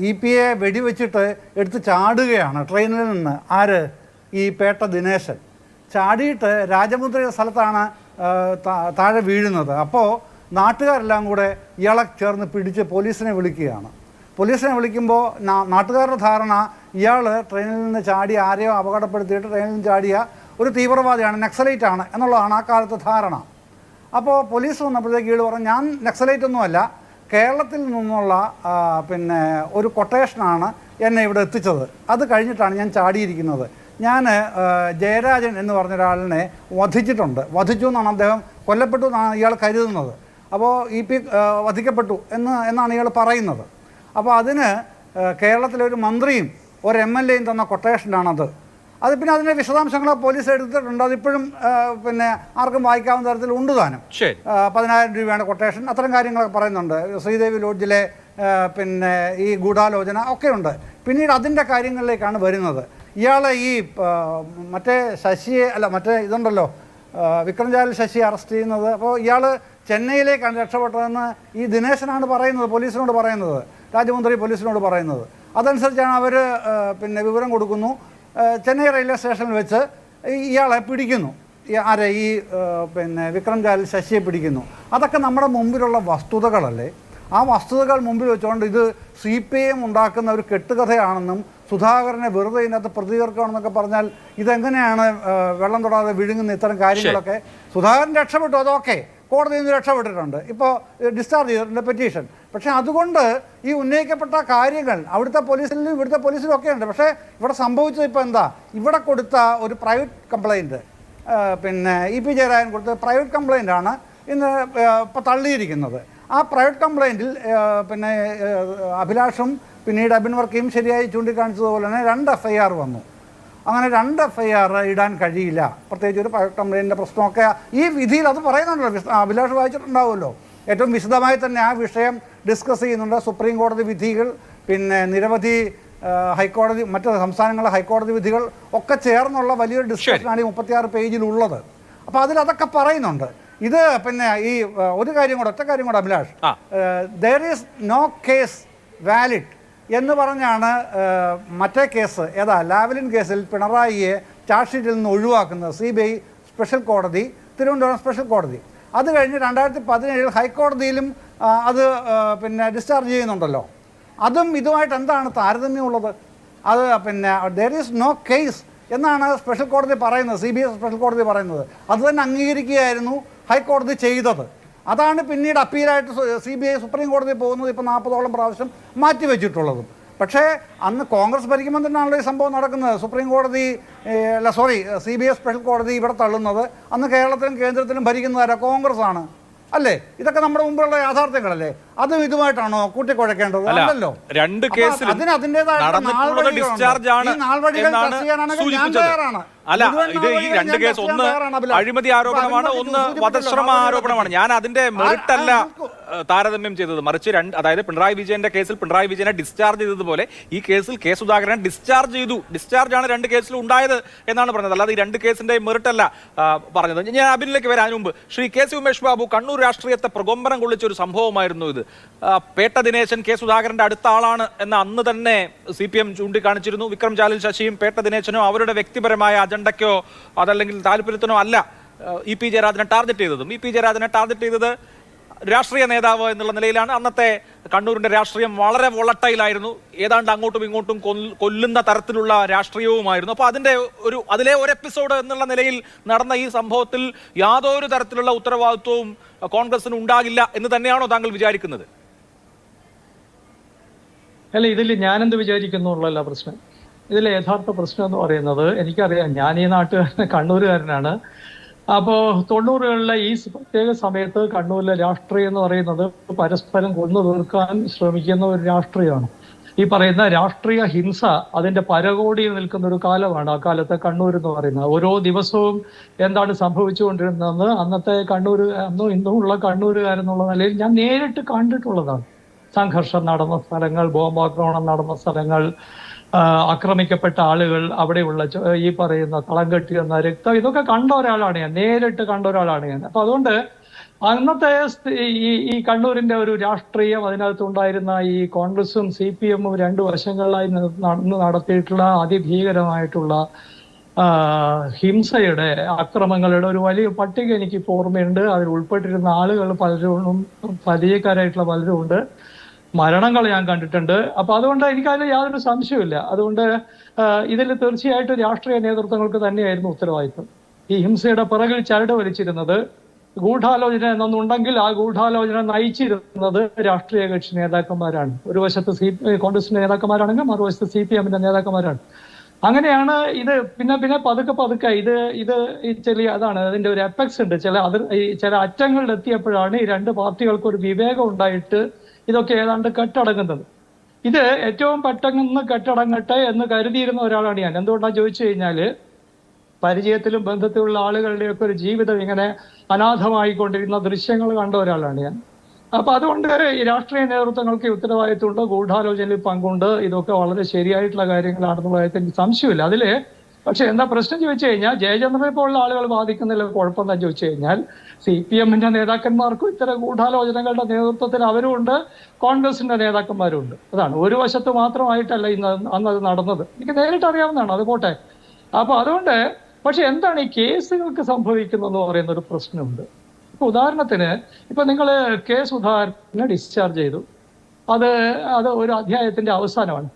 EP-യെ വെടിവെച്ചിട്ട് എടുത്ത് ചാടുകയാണ് ട്രെയിനിൽ നിന്ന്. ആര്? ഈ പേട്ട ദിനേശൻ ചാടിയിട്ട് രാജമുദ്ര സ്ഥലത്താണ് താഴെ വീഴുന്നത്. അപ്പോൾ നാട്ടുകാരെല്ലാം കൂടെ ഇയാളെ ചേർന്ന് പിടിച്ച് പോലീസിനെ വിളിക്കുകയാണ്. പോലീസിനെ വിളിക്കുമ്പോൾ നാട്ടുകാരുടെ ധാരണ ഇയാൾ ട്രെയിനിൽ നിന്ന് ചാടി ആരെയോ അപകടപ്പെടുത്തിയിട്ട് ട്രെയിനിൽ നിന്ന് ചാടിയ ഒരു തീവ്രവാദിയാണ്, നക്സലൈറ്റ് ആണ് എന്നുള്ളതാണ് ആ കാലത്തെ ധാരണ. അപ്പോൾ പോലീസ് വന്നപ്പോഴത്തേക്ക് ഇയാൾ പറഞ്ഞു ഞാൻ നക്സലൈറ്റ് ഒന്നുമല്ല, കേരളത്തിൽ നിന്നുള്ള ഒരു കൊട്ടേഷനാണ് എന്നെ ഇവിടെ എത്തിച്ചത്, അത് കഴിഞ്ഞിട്ടാണ് ഞാൻ ചാടിയിരിക്കുന്നത്. ഞാൻ ജയരാജൻ എന്ന് പറഞ്ഞൊരാളിനെ വധിച്ചിട്ടുണ്ട്, വധിച്ചു എന്നാണ് അദ്ദേഹം, കൊല്ലപ്പെട്ടു എന്നാണ് ഇയാൾ കരുതുന്നത്. അപ്പോൾ EP വധിക്കപ്പെട്ടു എന്നാണ് ഇയാൾ പറയുന്നത്. അപ്പോൾ അതിന് കേരളത്തിലെ ഒരു മന്ത്രിയും ഒരു MLA-യും തന്ന കൊട്ടേഷനാണത്. അത് പിന്നെ അതിൻ്റെ വിശദാംശങ്ങൾ പോലീസ് എടുത്തിട്ടുണ്ട്. അതിപ്പോഴും പിന്നെ ആർക്കും വായിക്കാവുന്ന തരത്തിൽ ഉണ്ട് താനും. 10,000 രൂപയാണ് കൊട്ടേഷൻ, അത്തരം കാര്യങ്ങളൊക്കെ പറയുന്നുണ്ട്. ശ്രീദേവി ലോഡ്ജിലെ പിന്നെ ഈ ഗൂഢാലോചന ഒക്കെ ഉണ്ട്. പിന്നീട് അതിൻ്റെ കാര്യങ്ങളിലേക്കാണ് വരുന്നത്. ഇയാളെ ഈ മറ്റേ ശശിയെ മറ്റേ ഇതുണ്ടല്ലോ വിക്രംജാൽ ശശി അറസ്റ്റ് ചെയ്യുന്നത്. അപ്പോൾ ഇയാൾ ചെന്നൈയിലേക്കാണ് രക്ഷപ്പെട്ടതെന്ന് ഈ ദിനേശനാണ് പറയുന്നത്, പോലീസിനോട് പറയുന്നത്, രാജമുന്ത്രി പോലീസിനോട് പറയുന്നത്. അതനുസരിച്ചാണ് അവർ പിന്നെ വിവരം കൊടുക്കുന്നു. ചെന്നൈ റെയിൽവേ സ്റ്റേഷനിൽ വെച്ച് ഇയാളെ പിടിക്കുന്നു. ഈ പിന്നെ വിക്രംജാൽ ശശിയെ പിടിക്കുന്നു. അതൊക്കെ നമ്മുടെ മുമ്പിലുള്ള വസ്തുതകളല്ലേ? ആ വസ്തുതകൾ മുമ്പിൽ വെച്ചുകൊണ്ട് ഇത് CPM ഉണ്ടാക്കുന്ന ഒരു കെട്ടുകഥയാണെന്നും സുധാകരനെ വെറുതെ ഇതിനകത്ത് പ്രതികർക്കണമെന്നൊക്കെ പറഞ്ഞാൽ ഇതെങ്ങനെയാണ് വെള്ളം തൊടാതെ വിഴുങ്ങുന്ന ഇത്തരം കാര്യങ്ങളൊക്കെ? സുധാകരൻ രക്ഷപ്പെട്ടു, അതൊക്കെ കോടതിയിൽ നിന്ന് രക്ഷപ്പെട്ടിട്ടുണ്ട്, ഇപ്പോൾ ഡിസ്ചാർജ് ചെയ്തിട്ടുണ്ട് പെറ്റീഷൻ. പക്ഷേ അതുകൊണ്ട് ഈ ഉന്നയിക്കപ്പെട്ട കാര്യങ്ങൾ അവിടുത്തെ പോലീസിലും ഇവിടുത്തെ പോലീസിലും ഒക്കെ ഉണ്ട്. പക്ഷേ ഇവിടെ സംഭവിച്ചത് ഇപ്പോൾ എന്താ? ഇവിടെ കൊടുത്ത ഒരു പ്രൈവറ്റ് കംപ്ലയിൻറ്റ്, പിന്നെ EP ജയരാജൻ കൊടുത്ത പ്രൈവറ്റ് കംപ്ലയിൻ്റാണ് ഇന്ന് ഇപ്പോൾ തള്ളിയിരിക്കുന്നത്. ആ പ്രൈവറ്റ് കംപ്ലയിൻറ്റിൽ പിന്നെ അഭിലാഷും പിന്നീട് അബിൻ വർക്കിയും ശരിയായി ചൂണ്ടിക്കാണിച്ചതുപോലെ തന്നെ 2 FIR വന്നു. അങ്ങനെ 2 FIR ഇടാൻ കഴിയില്ല, പ്രത്യേകിച്ച് ഒരു പ്രൈവറ്റ് കംപ്ലയിൻറ്റിൻ്റെ പ്രശ്നമൊക്കെ ഈ വിധിയിൽ അത് പറയുന്നുണ്ടല്ലോ. അഭിലാഷ് വായിച്ചിട്ടുണ്ടാവുമല്ലോ. ഏറ്റവും വിശദമായി തന്നെ ആ വിഷയം ഡിസ്കസ് ചെയ്യുന്നുണ്ട്. സുപ്രീം കോടതി വിധികൾ, പിന്നെ നിരവധി ഹൈക്കോടതി, മറ്റ് സംസ്ഥാനങ്ങളിലെ ഹൈക്കോടതി വിധികൾ ഒക്കെ ചേർന്നുള്ള വലിയൊരു ഡിസ്കഷനാണ് ഈ 36 പേജിലുള്ളത്. അപ്പോൾ അതിലതൊക്കെ പറയുന്നുണ്ട്. ഇത് പിന്നെ ഈ ഒറ്റ കാര്യം കൂടെ Abhilash, there is no case valid എന്ന് പറഞ്ഞാണ് മറ്റേ കേസ് ലാവ്ലിൻ കേസിൽ പിണറായിയെ ചാർജ് ഷീറ്റിൽ നിന്ന് ഒഴിവാക്കുന്നത് CBI സ്പെഷ്യൽ കോടതി, തിരുവനന്തപുരം സ്പെഷ്യൽ കോടതി. അത് കഴിഞ്ഞ് 2017 ഹൈക്കോടതിയിലും അത് പിന്നെ ഡിസ്ചാർജ് ചെയ്യുന്നുണ്ടല്ലോ. അതും ഇതുമായിട്ട് എന്താണ് താരതമ്യമുള്ളത്? അത് പിന്നെ ദർ ഈസ് നോ കേസ് എന്നാണ് സ്പെഷ്യൽ കോടതി പറയുന്നത്, CBI സ്പെഷ്യൽ കോടതി പറയുന്നത്. അത് തന്നെ അംഗീകരിക്കുകയായിരുന്നു ഹൈക്കോടതി ചെയ്തത്. അതാണ് പിന്നീട് അപ്പീലായിട്ട് CBI സുപ്രീം കോടതി പോകുന്നത്, ഇപ്പോൾ 40ഓളം പ്രാവശ്യം മാറ്റിവെച്ചിട്ടുള്ളതും. പക്ഷേ അന്ന് കോൺഗ്രസ് ഭരിക്കുമ്പോൾ തന്നെയാണല്ലോ ഈ സംഭവം നടക്കുന്നത്. സുപ്രീം കോടതി CBI സ്പെഷ്യൽ കോടതി ഇവിടെ തള്ളുന്നത്. അന്ന് കേരളത്തിലും കേന്ദ്രത്തിലും ഭരിക്കുന്നതാരാ? കോൺഗ്രസ് ആണ് അല്ലേ? ഇതൊക്കെ നമ്മുടെ മുമ്പുള്ള യാഥാർത്ഥ്യങ്ങളല്ലേ? അതും ഇതുമായിട്ടാണോ കൂട്ടിക്കുഴക്കേണ്ടത്? അല്ലല്ലോ. രണ്ട് കേസിലും അതിന് അതിൻ്റെതായ ഡിസ്ചാർജ് ആണ് തയ്യാറാണ്. അല്ല, ഇത് ഈ 2 കേസ്, ഒന്ന് അഴിമതി ആരോപണമാണ്, ഒന്ന് വധശ്രമ ആരോപണമാണ്. ഞാൻ അതിന്റെ മെറിറ്റല്ല താരതമ്യം ചെയ്തത്, മറിച്ച് അതായത് പിണറായി വിജയന്റെ കേസിൽ പിണറായി വിജയനെ ഡിസ്ചാർജ് ചെയ്തതുപോലെ ഈ കേസിൽ K സുധാകരനെ ഡിസ്ചാർജ് ചെയ്തു. ഡിസ്ചാർജാണ് 2 കേസിലും ഉണ്ടായത് എന്നാണ് പറഞ്ഞത്, അല്ലാതെ ഈ 2 കേസിന്റെ മെറിറ്റല്ല പറഞ്ഞത്. ഞാൻ അബിനിലേക്ക് വരാൻ മുമ്പ് ശ്രീ KC ഉമേഷ് ബാബു, കണ്ണൂർ രാഷ്ട്രീയത്തെ പ്രകമ്പനം കൊള്ളിച്ച ഒരു സംഭവമായിരുന്നു ഇത്. പേട്ട ദിനേശൻ K സുധാകരന്റെ അടുത്ത ആളാണ് എന്ന് അന്ന് തന്നെ CPM ചൂണ്ടിക്കാണിച്ചിരുന്നു. വിക്രം ജാലിൽ ശശിയും പേട്ട ദിനേശനോ അവരുടെ വ്യക്തിപരമായ അജണ്ടയ്ക്കോ അതല്ലെങ്കിൽ താല്പര്യത്തിനോ അല്ല EP ജയരാജനെ ടാർഗറ്റ് ചെയ്തതും. EP ജയരാജനെ ടാർഗറ്റ് ചെയ്തത് രാഷ്ട്രീയ നേതാവ് എന്നുള്ള നിലയിലാണ്. അന്നത്തെ കണ്ണൂരിന്റെ രാഷ്ട്രീയം വളരെ വോളട്ടൈലായിരുന്നു, ഏതാണ്ട് അങ്ങോട്ടും ഇങ്ങോട്ടും കൊല്ലുന്ന തരത്തിലുള്ള രാഷ്ട്രീയവുമായിരുന്നു. അപ്പോൾ അതിലെ ഒരു എപ്പിസോഡ് എന്നുള്ള നിലയിൽ നടന്ന ഈ സംഭവത്തിൽ യാതൊരു തരത്തിലുള്ള ഉത്തരവാദിത്വവും കോൺഗ്രസിന് ഉണ്ടാകില്ല എന്ന് തന്നെയാണോ താങ്കൾ വിചാരിക്കുന്നത്? അല്ല, ഇതിൽ ഞാനെന്ത് വിചാരിക്കുന്നുള്ളല്ല പ്രശ്നം. ഇതിലെ യഥാർത്ഥ പ്രശ്നം എന്ന് പറയുന്നത്, എനിക്കറിയാം, ഞാൻ ഈ കണ്ണൂരുകാരനാണ്. അപ്പോൾ 90കളിലെ ഈ പ്രത്യേക സമയത്ത് കണ്ണൂരിലെ രാഷ്ട്രീയം എന്ന് പറയുന്നത് പരസ്പരം കൊന്നു തീർക്കാൻ ശ്രമിക്കുന്ന ഒരു രാഷ്ട്രീയമാണ്. ഈ പറയുന്ന രാഷ്ട്രീയ ഹിംസ അതിന്റെ പരകോടിയിൽ നിൽക്കുന്ന ഒരു കാലമാണ് ആ കാലത്തെ കണ്ണൂർ എന്ന് പറയുന്നത്. ഓരോ ദിവസവും എന്താണ് സംഭവിച്ചുകൊണ്ടിരുന്നതെന്ന് അന്നത്തെ കണ്ണൂർ, അന്നും ഇന്നും ഉള്ള കണ്ണൂരുകാരെന്നുള്ള നിലയിൽ ഞാൻ നേരിട്ട് കണ്ടിട്ടുള്ളതാണ്. സംഘർഷം നടന്ന സ്ഥലങ്ങൾ, ബോംബാക്രമണം നടന്ന സ്ഥലങ്ങൾ, ആക്രമിക്കപ്പെട്ട ആളുകൾ, അവിടെയുള്ള ഈ പറയുന്ന തളം കെട്ടിയെന്ന രക്തം, ഇതൊക്കെ കണ്ട ഒരാളാണ് ഞാൻ, നേരിട്ട് കണ്ട ഒരാളാണ് ഞാൻ. അപ്പൊ അതുകൊണ്ട് അന്നത്തെ ഈ കണ്ണൂരിന്റെ ഒരു രാഷ്ട്രീയം, അതിനകത്തുണ്ടായിരുന്ന ഈ കോൺഗ്രസും CPM 2 വശങ്ങളിലായി നടത്തിയിട്ടുള്ള അതിഭീകരമായിട്ടുള്ള ഹിംസയുടെ, അക്രമങ്ങളുടെ ഒരു വലിയ പട്ടിക എനിക്ക് ഓർമ്മയുണ്ട്. അതിൽ ഉൾപ്പെട്ടിരുന്ന ആളുകൾ പലരും പരിചയക്കാരായിട്ടുള്ള പലരും ഉണ്ട്. മരണങ്ങൾ ഞാൻ കണ്ടിട്ടുണ്ട്. അപ്പൊ അതുകൊണ്ട് എനിക്കതിൽ യാതൊരു സംശയമില്ല. അതുകൊണ്ട് ഇതിൽ തീർച്ചയായിട്ടും രാഷ്ട്രീയ നേതൃത്വങ്ങൾക്ക് തന്നെയായിരുന്നു ഉത്തരവാദിത്വം. ഈ ഹിംസയുടെ പിറകിൽ ചരട് വലിച്ചിരുന്നത് ഗൂഢാലോചന എന്നൊന്നുണ്ടെങ്കിൽ ആ ഗൂഢാലോചന നയിച്ചിരുന്നത് രാഷ്ട്രീയ കക്ഷി നേതാക്കന്മാരാണ്. ഒരു വശത്ത് കോൺഗ്രസിന്റെ നേതാക്കന്മാരാണെങ്കിൽ മറുവശത്ത് CPM-ന്റെ നേതാക്കന്മാരാണ്. അങ്ങനെയാണ് ഇത് പിന്നെ പതുക്കെ ഇത് അതാണ് അതിന്റെ ഒരു എഫക്ട്സ് ഉണ്ട്. ചില അറ്റങ്ങളിൽ എത്തിയപ്പോഴാണ് ഈ 2 പാർട്ടികൾക്ക് ഒരു വിവേകം ഉണ്ടായിട്ട് ഇതൊക്കെ ഏതാണ്ട് കെട്ടടങ്ങുന്നത്. ഇത് ഏറ്റവും പെട്ടെന്ന് കെട്ടടങ്ങട്ടെ എന്ന് കരുതിയിരുന്ന ഒരാളാണ് ഞാൻ. എന്തുകൊണ്ടാണ് ചോദിച്ചു കഴിഞ്ഞാൽ, പരിചയത്തിലും ബന്ധത്തിലുള്ള ആളുകളുടെയൊക്കെ ഒരു ജീവിതം ഇങ്ങനെ അനാഥമായിക്കൊണ്ടിരുന്ന ദൃശ്യങ്ങൾ കണ്ട ഒരാളാണ് ഞാൻ. അപ്പൊ അതുകൊണ്ട് ഈ രാഷ്ട്രീയ നേതൃത്വങ്ങൾക്ക് ഉത്തരവാദിത്വമുണ്ട്, ഗൂഢാലോചനയിൽ പങ്കുണ്ട്, ഇതൊക്കെ വളരെ ശരിയായിട്ടുള്ള കാര്യങ്ങളാണെന്നുള്ള കാര്യത്തിൽ എനിക്ക് സംശയമില്ല. അതില് പക്ഷെ എന്താ പ്രശ്നം ചോദിച്ചു കഴിഞ്ഞാൽ, ജയചന്ദ്രനെ പോലുള്ള ആളുകൾ വാദിക്കുന്നില്ല കുഴപ്പം എന്താ ചോദിച്ചു കഴിഞ്ഞാൽ, CPM-ന്റെ നേതാക്കന്മാർക്കും ഇത്തരം ഗൂഢാലോചനകളുടെ നേതൃത്വത്തിൽ അവരും ഉണ്ട്, കോൺഗ്രസിന്റെ നേതാക്കന്മാരും ഉണ്ട്. അതാണ്, ഒരു വശത്ത് മാത്രമായിട്ടല്ല അന്നത് നടന്നത്. എനിക്ക് നേരിട്ട് അറിയാവുന്നതാണ്, അത് പോട്ടെ. അപ്പൊ അതുകൊണ്ട് പക്ഷെ എന്താണ് ഈ കേസുകൾക്ക് സംഭവിക്കുന്നതെന്ന് പറയുന്ന ഒരു പ്രശ്നമുണ്ട്. ഇപ്പൊ ഉദാഹരണത്തിന് ഇപ്പൊ നിങ്ങൾ കെ സുധാകരനെ ഡിസ്ചാർജ് ചെയ്തു, അത് ഒരു അധ്യായത്തിന്റെ അവസാനമാണ്.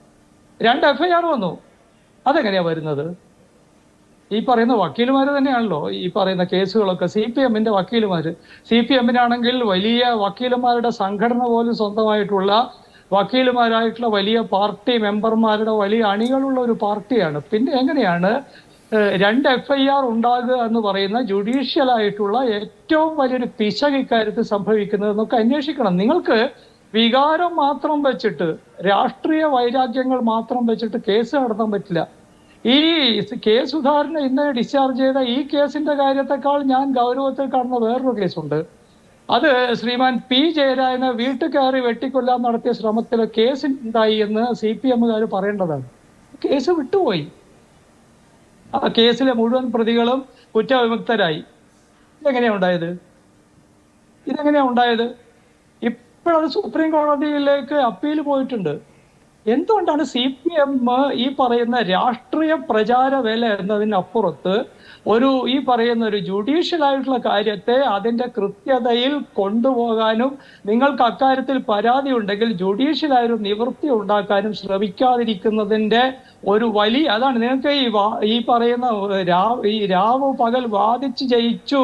2 FIR വന്നു. അതെങ്ങനെയാ വരുന്നത്? ഈ പറയുന്ന വക്കീലുമാർ തന്നെയാണല്ലോ ഈ പറയുന്ന കേസുകളൊക്കെ. CPM-ന്റെ വക്കീലുമാര്, CPM-നാണെങ്കിൽ വലിയ വക്കീലുമാരുടെ സംഘടന പോലും സ്വന്തമായിട്ടുള്ള വക്കീലുമാരായിട്ടുള്ള വലിയ പാർട്ടി മെമ്പർമാരുടെ വലിയ അണികളുള്ള ഒരു പാർട്ടിയാണ്. പിന്നെ എങ്ങനെയാണ് 2 FIR ഉണ്ടാകുക എന്ന് പറയുന്ന ജുഡീഷ്യൽ ആയിട്ടുള്ള ഏറ്റവും വലിയൊരു പിശക് ഇക്കാര്യത്തിൽ സംഭവിക്കുന്നത് എന്നൊക്കെ അന്വേഷിക്കണം. നിങ്ങൾക്ക് വികാരം മാത്രം വെച്ചിട്ട്, രാഷ്ട്രീയ വൈരാഗ്യങ്ങൾ മാത്രം വെച്ചിട്ട് കേസ് നടത്താൻ പറ്റില്ല. ഈ കെ സുധാകരനെ ഇന്നലെ ഡിസ്ചാർജ് ചെയ്ത ഈ കേസിന്റെ കാര്യത്തെക്കാൾ ഞാൻ ഗൗരവത്തിൽ കാണുന്ന വേറൊരു കേസുണ്ട്. അത് ശ്രീമാൻ P. ജയരാജനെ വീട്ടിൽ കയറി വെട്ടിക്കൊല്ലാൻ നടത്തിയ ശ്രമത്തിൽ കേസുണ്ടായി എന്ന് CPM-കാർ പറയേണ്ടതാണ്. കേസ് വിട്ടുപോയി. ആ കേസിലെ മുഴുവൻ പ്രതികളും കുറ്റവിമുക്തരായി. ഇതെങ്ങനെയാ ഉണ്ടായത്? ഇപ്പോഴത് സുപ്രീം കോടതിയിലേക്ക് അപ്പീൽ പോയിട്ടുണ്ട്. എന്തുകൊണ്ടാണ് CPM ഈ പറയുന്ന രാഷ്ട്രീയ പ്രചാര വില എന്നതിനപ്പുറത്ത് ഈ പറയുന്ന ഒരു ജുഡീഷ്യൽ ആയിട്ടുള്ള കാര്യത്തെ അതിന്റെ കൃത്യതയിൽ കൊണ്ടുപോകാനും നിങ്ങൾക്ക് അക്കാര്യത്തിൽ പരാതി ഉണ്ടെങ്കിൽ ജുഡീഷ്യലായൊരു നിവൃത്തി ഉണ്ടാക്കാനും ശ്രമിക്കാതിരിക്കുന്നതിന്റെ ഒരു വലിയ അതാണ്. നിങ്ങൾക്ക് ഈ പറയുന്ന രാവ് പകൽ വാദിച്ച് ജയിച്ചു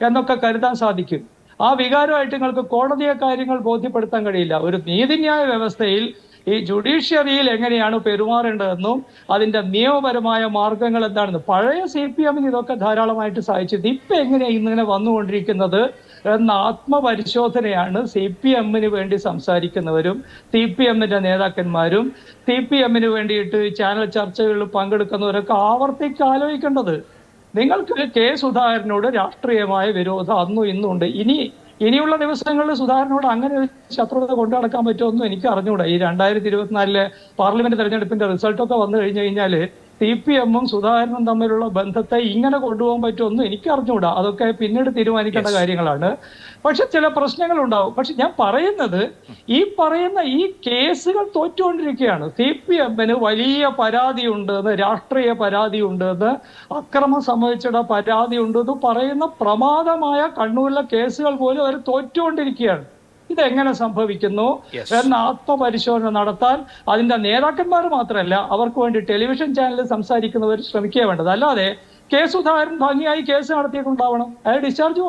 എന്നൊക്കെ കരുതാൻ സാധിക്കും. ആ വികാരമായിട്ട് നിങ്ങൾക്ക് കോടതിയെ കാര്യങ്ങൾ ബോധ്യപ്പെടുത്താൻ കഴിയില്ല. ഒരു നീതിന്യായ വ്യവസ്ഥയിൽ ഈ ജുഡീഷ്യറിയിൽ എങ്ങനെയാണ് പെരുമാറേണ്ടതെന്നും അതിന്റെ നിയമപരമായ മാർഗങ്ങൾ എന്താണെന്ന് പഴയ CPM-ന് ഇതൊക്കെ ധാരാളമായിട്ട് സഹായിച്ചത്. ഇപ്പൊ എങ്ങനെയാണ് ഇന്നിങ്ങനെ വന്നുകൊണ്ടിരിക്കുന്നത് എന്ന ആത്മപരിശോധനയാണ് CPM-ന് വേണ്ടി സംസാരിക്കുന്നവരും CPM-ന്റെ നേതാക്കന്മാരും CPM-ന് വേണ്ടിയിട്ട് ചാനൽ ചർച്ചകളിൽ പങ്കെടുക്കുന്നവരൊക്കെ ആലോചിക്കേണ്ടത്. നിങ്ങൾക്ക് കെ സുധാകരനോട് രാഷ്ട്രീയമായ വിരോധം അന്നും ഇന്നും ഉണ്ട്. ഇനിയുള്ള ദിവസങ്ങളിൽ സുധാകരനോട് അങ്ങനെ ഒരു ശത്രുത കൊണ്ടു നടക്കാൻ പറ്റുമെന്നും എനിക്ക് അറിഞ്ഞുകൂടാ. ഈ 2024 പാർലമെന്റ് തെരഞ്ഞെടുപ്പിന്റെ റിസൾട്ടൊക്കെ വന്നു കഴിഞ്ഞു കഴിഞ്ഞാൽ CPM-ഉം സുധാകരനും തമ്മിലുള്ള ബന്ധത്തെ ഇങ്ങനെ കൊണ്ടുപോകാൻ പറ്റുമെന്നും എനിക്ക് അറിഞ്ഞുകൂടാ. അതൊക്കെ പിന്നീട് തീരുമാനിക്കേണ്ട കാര്യങ്ങളാണ്. പക്ഷെ ചില പ്രശ്നങ്ങൾ ഉണ്ടാവും. പക്ഷെ ഞാൻ പറയുന്നത് ഈ കേസുകൾ തോറ്റുകൊണ്ടിരിക്കുകയാണ്. CPM-ന് വലിയ പരാതിയുണ്ടെന്ന്, രാഷ്ട്രീയ പരാതിയുണ്ടെന്ന്, അക്രമം സംബന്ധിച്ചുള്ള പരാതിയുണ്ടെന്ന് പറയുന്ന പ്രമാദമായ കണ്ണൂരിലെ കേസുകൾ പോലും അവർ തോറ്റുകൊണ്ടിരിക്കുകയാണ്. ഇതെങ്ങനെ സംഭവിക്കുന്നു എന്ന ആത്മപരിശോധന നടത്താൻ അതിന്റെ നേതാക്കന്മാർ മാത്രമല്ല, അവർക്ക് വേണ്ടി ടെലിവിഷൻ ചാനലിൽ സംസാരിക്കുന്നവർ ശ്രമിക്കുക വേണ്ടത്. അല്ലാതെ കെ സുധാകരൻ ഭംഗിയായി കേസ് നടത്തിയിട്ടുണ്ടാവണം. അയാൾ ഡിസ്ചാർജ്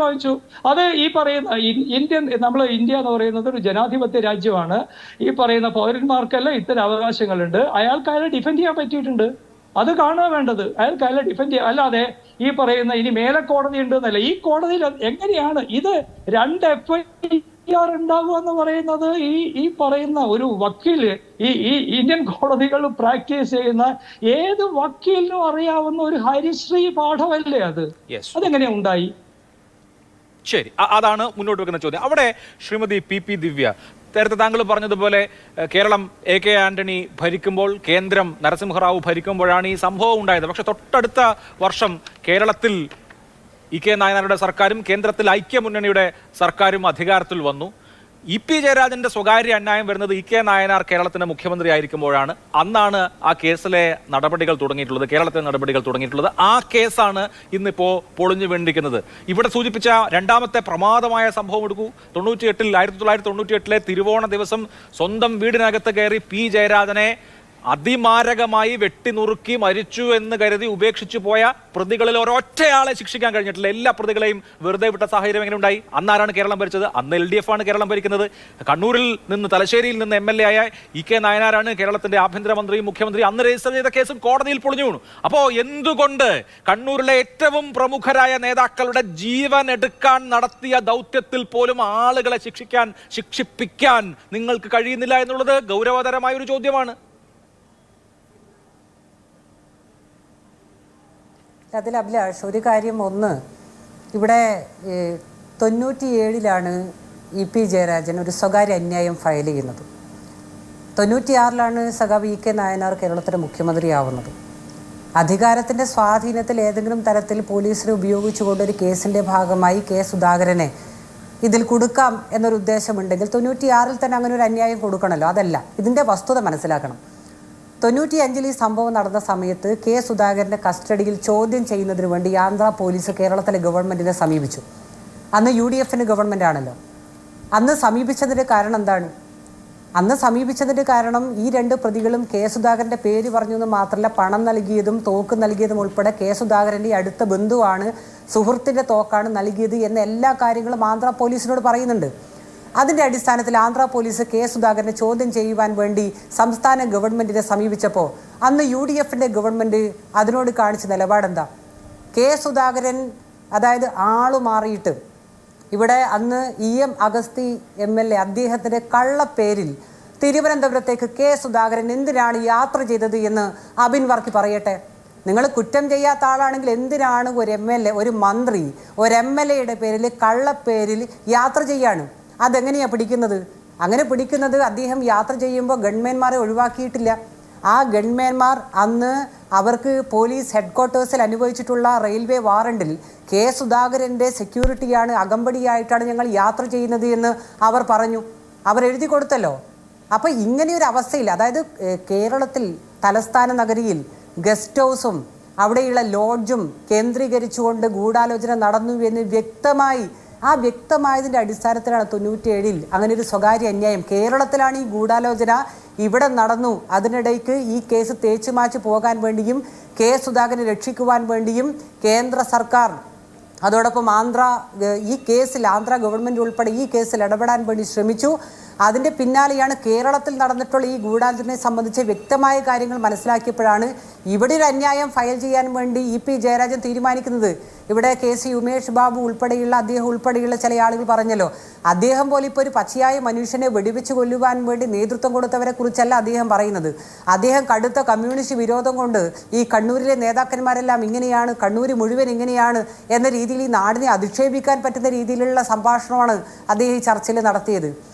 വാങ്ങിച്ചു. അത് ഈ പറയുന്ന ഇന്ത്യ എന്ന് പറയുന്നത് ഒരു ജനാധിപത്യ രാജ്യമാണ്. ഈ പറയുന്ന പൗരന്മാർക്കെല്ലാം ഇത്തരം അവകാശങ്ങളുണ്ട്. അയാളെ ഡിഫെൻഡ് ചെയ്യാൻ പറ്റിയിട്ടുണ്ട്. അത് കാണുക വേണ്ടത്. അയാളെ ഡിഫെൻഡ് ചെയ്യുക. അല്ലാതെ ഈ പറയുന്ന ഇനി മേലെ കോടതി ഉണ്ട് എന്നല്ല. ഈ കോടതിയിൽ എങ്ങനെയാണ് ഇത് 2 FIR ഉണ്ടാകുക എന്ന് പറയുന്നത്? ഈ പറയുന്ന ഒരു വക്കീല്, ഈ ഇന്ത്യൻ കോടതികൾ പ്രാക്ടീസ് ചെയ്യുന്ന ഏത് വക്കീലിനും അറിയാവുന്ന ഒരു ഹരിശ്രീ പാഠമല്ലേ അത്? അതെങ്ങനെയാ ഉണ്ടായി? ശരി, അതാണ് മുന്നോട്ട് വെക്കുന്ന ചോദ്യം. അവിടെ ശ്രീമതി PP ദിവ്യ, നേരത്തെ താങ്കൾ പറഞ്ഞതുപോലെ കേരളം AK ആന്റണി ഭരിക്കുമ്പോൾ, കേന്ദ്രം നരസിംഹറാവു ഭരിക്കുമ്പോഴാണ് ഈ സംഭവം ഉണ്ടായത്. പക്ഷെ തൊട്ടടുത്ത വർഷം കേരളത്തിൽ EK നായനാരുടെ സർക്കാരും കേന്ദ്രത്തിൽ ഐക്യമുന്നണിയുടെ സർക്കാരും അധികാരത്തിൽ വന്നു. EP ജയരാജന്റെ സ്വകാര്യ അന്യായം വരുന്നത് EK നായനാർ കേരളത്തിന്റെ മുഖ്യമന്ത്രി ആയിരിക്കുമ്പോഴാണ്. അന്നാണ് ആ കേസിലെ നടപടികൾ തുടങ്ങിയിട്ടുള്ളത്, കേരളത്തിലെ നടപടികൾ തുടങ്ങിയിട്ടുള്ളത്. ആ കേസാണ് ഇന്നിപ്പോ പൊളിഞ്ഞു വീണ്ടിരിക്കുന്നത്. ഇവിടെ സൂചിപ്പിച്ച രണ്ടാമത്തെ പ്രമാദമായ സംഭവം എടുക്കൂ. 1998 തിരുവോണ ദിവസം സ്വന്തം വീടിനകത്ത് കയറി P. ജയരാജനെ അതിമാരകമായി വെട്ടിനുറുക്കി മരിച്ചു എന്ന് കരുതി ഉപേക്ഷിച്ചു പോയ പ്രതികളിൽ ഒരൊറ്റയാളെ ശിക്ഷിക്കാൻ കഴിഞ്ഞിട്ടില്ല. എല്ലാ പ്രതികളെയും വെറുതെ വിട്ട സാഹചര്യം എങ്ങനെ ഉണ്ടായി? അന്നാരാണ് കേരളം ഭരിച്ചത്? അന്ന് LDF ആണ് കേരളം ഭരിക്കുന്നത്. കണ്ണൂരിൽ നിന്ന് തലശ്ശേരിയിൽ നിന്ന് MLA ആയ EK നായനാരാണ് കേരളത്തിന്റെ ആഭ്യന്തരമന്ത്രിയും മുഖ്യമന്ത്രി. അന്ന് രജിസ്റ്റർ ചെയ്ത കേസും കോടതിയിൽ പൊളിഞ്ഞു വീണു. അപ്പോ എന്തുകൊണ്ട് കണ്ണൂരിലെ ഏറ്റവും പ്രമുഖരായ നേതാക്കളുടെ ജീവൻ എടുക്കാൻ നടത്തിയ ദൗത്യത്തിൽ പോലും ആളുകളെ ശിക്ഷിപ്പിക്കാൻ നിങ്ങൾക്ക് കഴിയുന്നില്ല എന്നുള്ളത് ഗൗരവതരമായ ഒരു ചോദ്യമാണ്. അതിൽ അഭിലാഷ്, ഒരു കാര്യം ഒന്ന്, ഇവിടെ 97-ലാണ് EP ജയരാജൻ ഒരു സ്വകാര്യ അന്യായം ഫയൽ ചെയ്യുന്നത്. 96-ലാണ് സഖാവ് EK നായനാർ കേരളത്തിലെ മുഖ്യമന്ത്രിയാവുന്നത്. അധികാരത്തിൻ്റെ സ്വാധീനത്തിൽ ഏതെങ്കിലും തരത്തിൽ പോലീസിനെ ഉപയോഗിച്ചുകൊണ്ടൊരു കേസിൻ്റെ ഭാഗമായി K സുധാകരനെ ഇതിൽ കൊടുക്കാം എന്നൊരു ഉദ്ദേശമുണ്ടെങ്കിൽ 96-ൽ തന്നെ അങ്ങനെ ഒരു അന്യായം കൊടുക്കണമല്ലോ. അതല്ല, ഇതിൻ്റെ വസ്തുത മനസ്സിലാക്കണം. 95-ൽ ഈ സംഭവം നടന്ന സമയത്ത് K സുധാകരൻ്റെ കസ്റ്റഡിയിൽ ചോദ്യം ചെയ്യുന്നതിന് വേണ്ടി ആന്ധ്ര പോലീസ് കേരളത്തിലെ ഗവൺമെൻറ്റിനെ സമീപിച്ചു. അന്ന് UDF-ന് ഗവൺമെൻറ് ആണല്ലോ. അന്ന് സമീപിച്ചതിൻ്റെ കാരണം എന്താണ്? അന്ന് സമീപിച്ചതിൻ്റെ കാരണം ഈ രണ്ട് പ്രതികളും K സുധാകരൻ്റെ പേര് പറഞ്ഞു എന്ന് മാത്രമല്ല, പണം നൽകിയതും തോക്ക് നൽകിയതും ഉൾപ്പെടെ K സുധാകരൻ്റെ അടുത്ത ബന്ധുവാണ്, സുഹൃത്തിൻ്റെ തോക്കാണ് നൽകിയത് എന്ന എല്ലാ കാര്യങ്ങളും ആന്ധ്ര പോലീസിനോട് പറയുന്നുണ്ട്. അതിൻ്റെ അടിസ്ഥാനത്തിൽ ആന്ധ്ര പോലീസ് K സുധാകരനെ ചോദ്യം ചെയ്യുവാൻ വേണ്ടി സംസ്ഥാന ഗവൺമെൻറ്റിനെ സമീപിച്ചപ്പോൾ അന്ന് UDF-ൻ്റെ ഗവൺമെൻറ് അതിനോട് കാണിച്ച നിലപാടെന്താ? K സുധാകരൻ അതായത് ആളു മാറിയിട്ട് ഇവിടെ അന്ന് EM അഗസ്തി MLA അദ്ദേഹത്തിൻ്റെ കള്ളപ്പേരിൽ തിരുവനന്തപുരത്തേക്ക് K സുധാകരൻ എന്തിനാണ് യാത്ര ചെയ്തത് എന്ന് അബിൻ വർക്കി പറയട്ടെ. നിങ്ങൾ കുറ്റം ചെയ്യാത്ത ആളാണെങ്കിൽ എന്തിനാണ് ഒരു MLA, ഒരു മന്ത്രി, ഒരു MLA-യുടെ പേരിൽ കള്ളപ്പേരിൽ യാത്ര ചെയ്യാണ്? അതെങ്ങനെയാണ് പിടിക്കുന്നത്? അങ്ങനെ പിടിക്കുന്നത് അദ്ദേഹം യാത്ര ചെയ്യുമ്പോൾ ഗൺമാൻമാരെ ഒഴിവാക്കിയിട്ടില്ല. ആ ഗൺമാൻമാർ അന്ന് അവർക്ക് പോലീസ് ഹെഡ്ക്വാർട്ടേഴ്സിൽ അനുഭവിച്ചിട്ടുള്ള റെയിൽവേ വാറണ്ടിൽ K സുധാകരൻ്റെ സെക്യൂരിറ്റിയാണ്, അകമ്പടിയായിട്ടാണ് ഞങ്ങൾ യാത്ര ചെയ്യുന്നത് എന്ന് അവർ പറഞ്ഞു. അവരെഴുതി കൊടുത്തല്ലോ. അപ്പോൾ ഇങ്ങനെയൊരു അവസ്ഥയിൽ, അതായത് കേരളത്തിൽ തലസ്ഥാന നഗരിയിൽ ഗസ്റ്റ് ഹൗസും അവിടെയുള്ള ലോഡ്ജും കേന്ദ്രീകരിച്ചുകൊണ്ട് ഗൂഢാലോചന നടന്നു എന്ന് വ്യക്തമായതിൻ്റെ അടിസ്ഥാനത്തിലാണ് 97-ൽ അങ്ങനെ ഒരു സ്വകാര്യ അന്യായം. കേരളത്തിലാണ് ഈ ഗൂഢാലോചന, ഇവിടെ നടന്നു. അതിനിടയ്ക്ക് ഈ കേസ് തേച്ചുമാച്ച് പോകാൻ വേണ്ടിയും K സുധാകരനെ രക്ഷിക്കുവാൻ വേണ്ടിയും കേന്ദ്ര സർക്കാർ അതോടൊപ്പം ഈ കേസിൽ ആന്ധ്ര ഗവൺമെൻറ് ഉൾപ്പെടെ ഈ കേസിൽ ഇടപെടാൻ വേണ്ടി ശ്രമിച്ചു. അതിൻ്റെ പിന്നാലെയാണ് കേരളത്തിൽ നടന്നിട്ടുള്ള ഈ ഗൂഢാലോചനയെ സംബന്ധിച്ച് വ്യക്തമായ കാര്യങ്ങൾ മനസ്സിലാക്കിയപ്പോഴാണ് ഇവിടെ ഒരു അന്യായം ഫയൽ ചെയ്യാൻ വേണ്ടി EP ജയരാജൻ തീരുമാനിക്കുന്നത്. ഇവിടെ KC ഉമേഷ് ബാബു അദ്ദേഹം ഉൾപ്പെടെയുള്ള ചില ആളുകൾ പറഞ്ഞല്ലോ, അദ്ദേഹം പോലെ ഇപ്പോൾ ഒരു പച്ചയായ മനുഷ്യനെ വെടിവെച്ച് കൊല്ലുവാൻ വേണ്ടി നേതൃത്വം കൊടുത്തവരെ കുറിച്ചല്ല അദ്ദേഹം പറയുന്നത്. അദ്ദേഹം കടുത്ത കമ്മ്യൂണിസ്റ്റ് വിരോധം കൊണ്ട് ഈ കണ്ണൂരിലെ നേതാക്കന്മാരെല്ലാം ഇങ്ങനെയാണ്, കണ്ണൂർ മുഴുവൻ ഇങ്ങനെയാണ് എന്ന രീതിയിൽ ഈ നാടിനെ അധിക്ഷേപിക്കാൻ പറ്റുന്ന രീതിയിലുള്ള സംഭാഷണമാണ് അദ്ദേഹം ഈ ചർച്ചയിൽ നടത്തിയത്.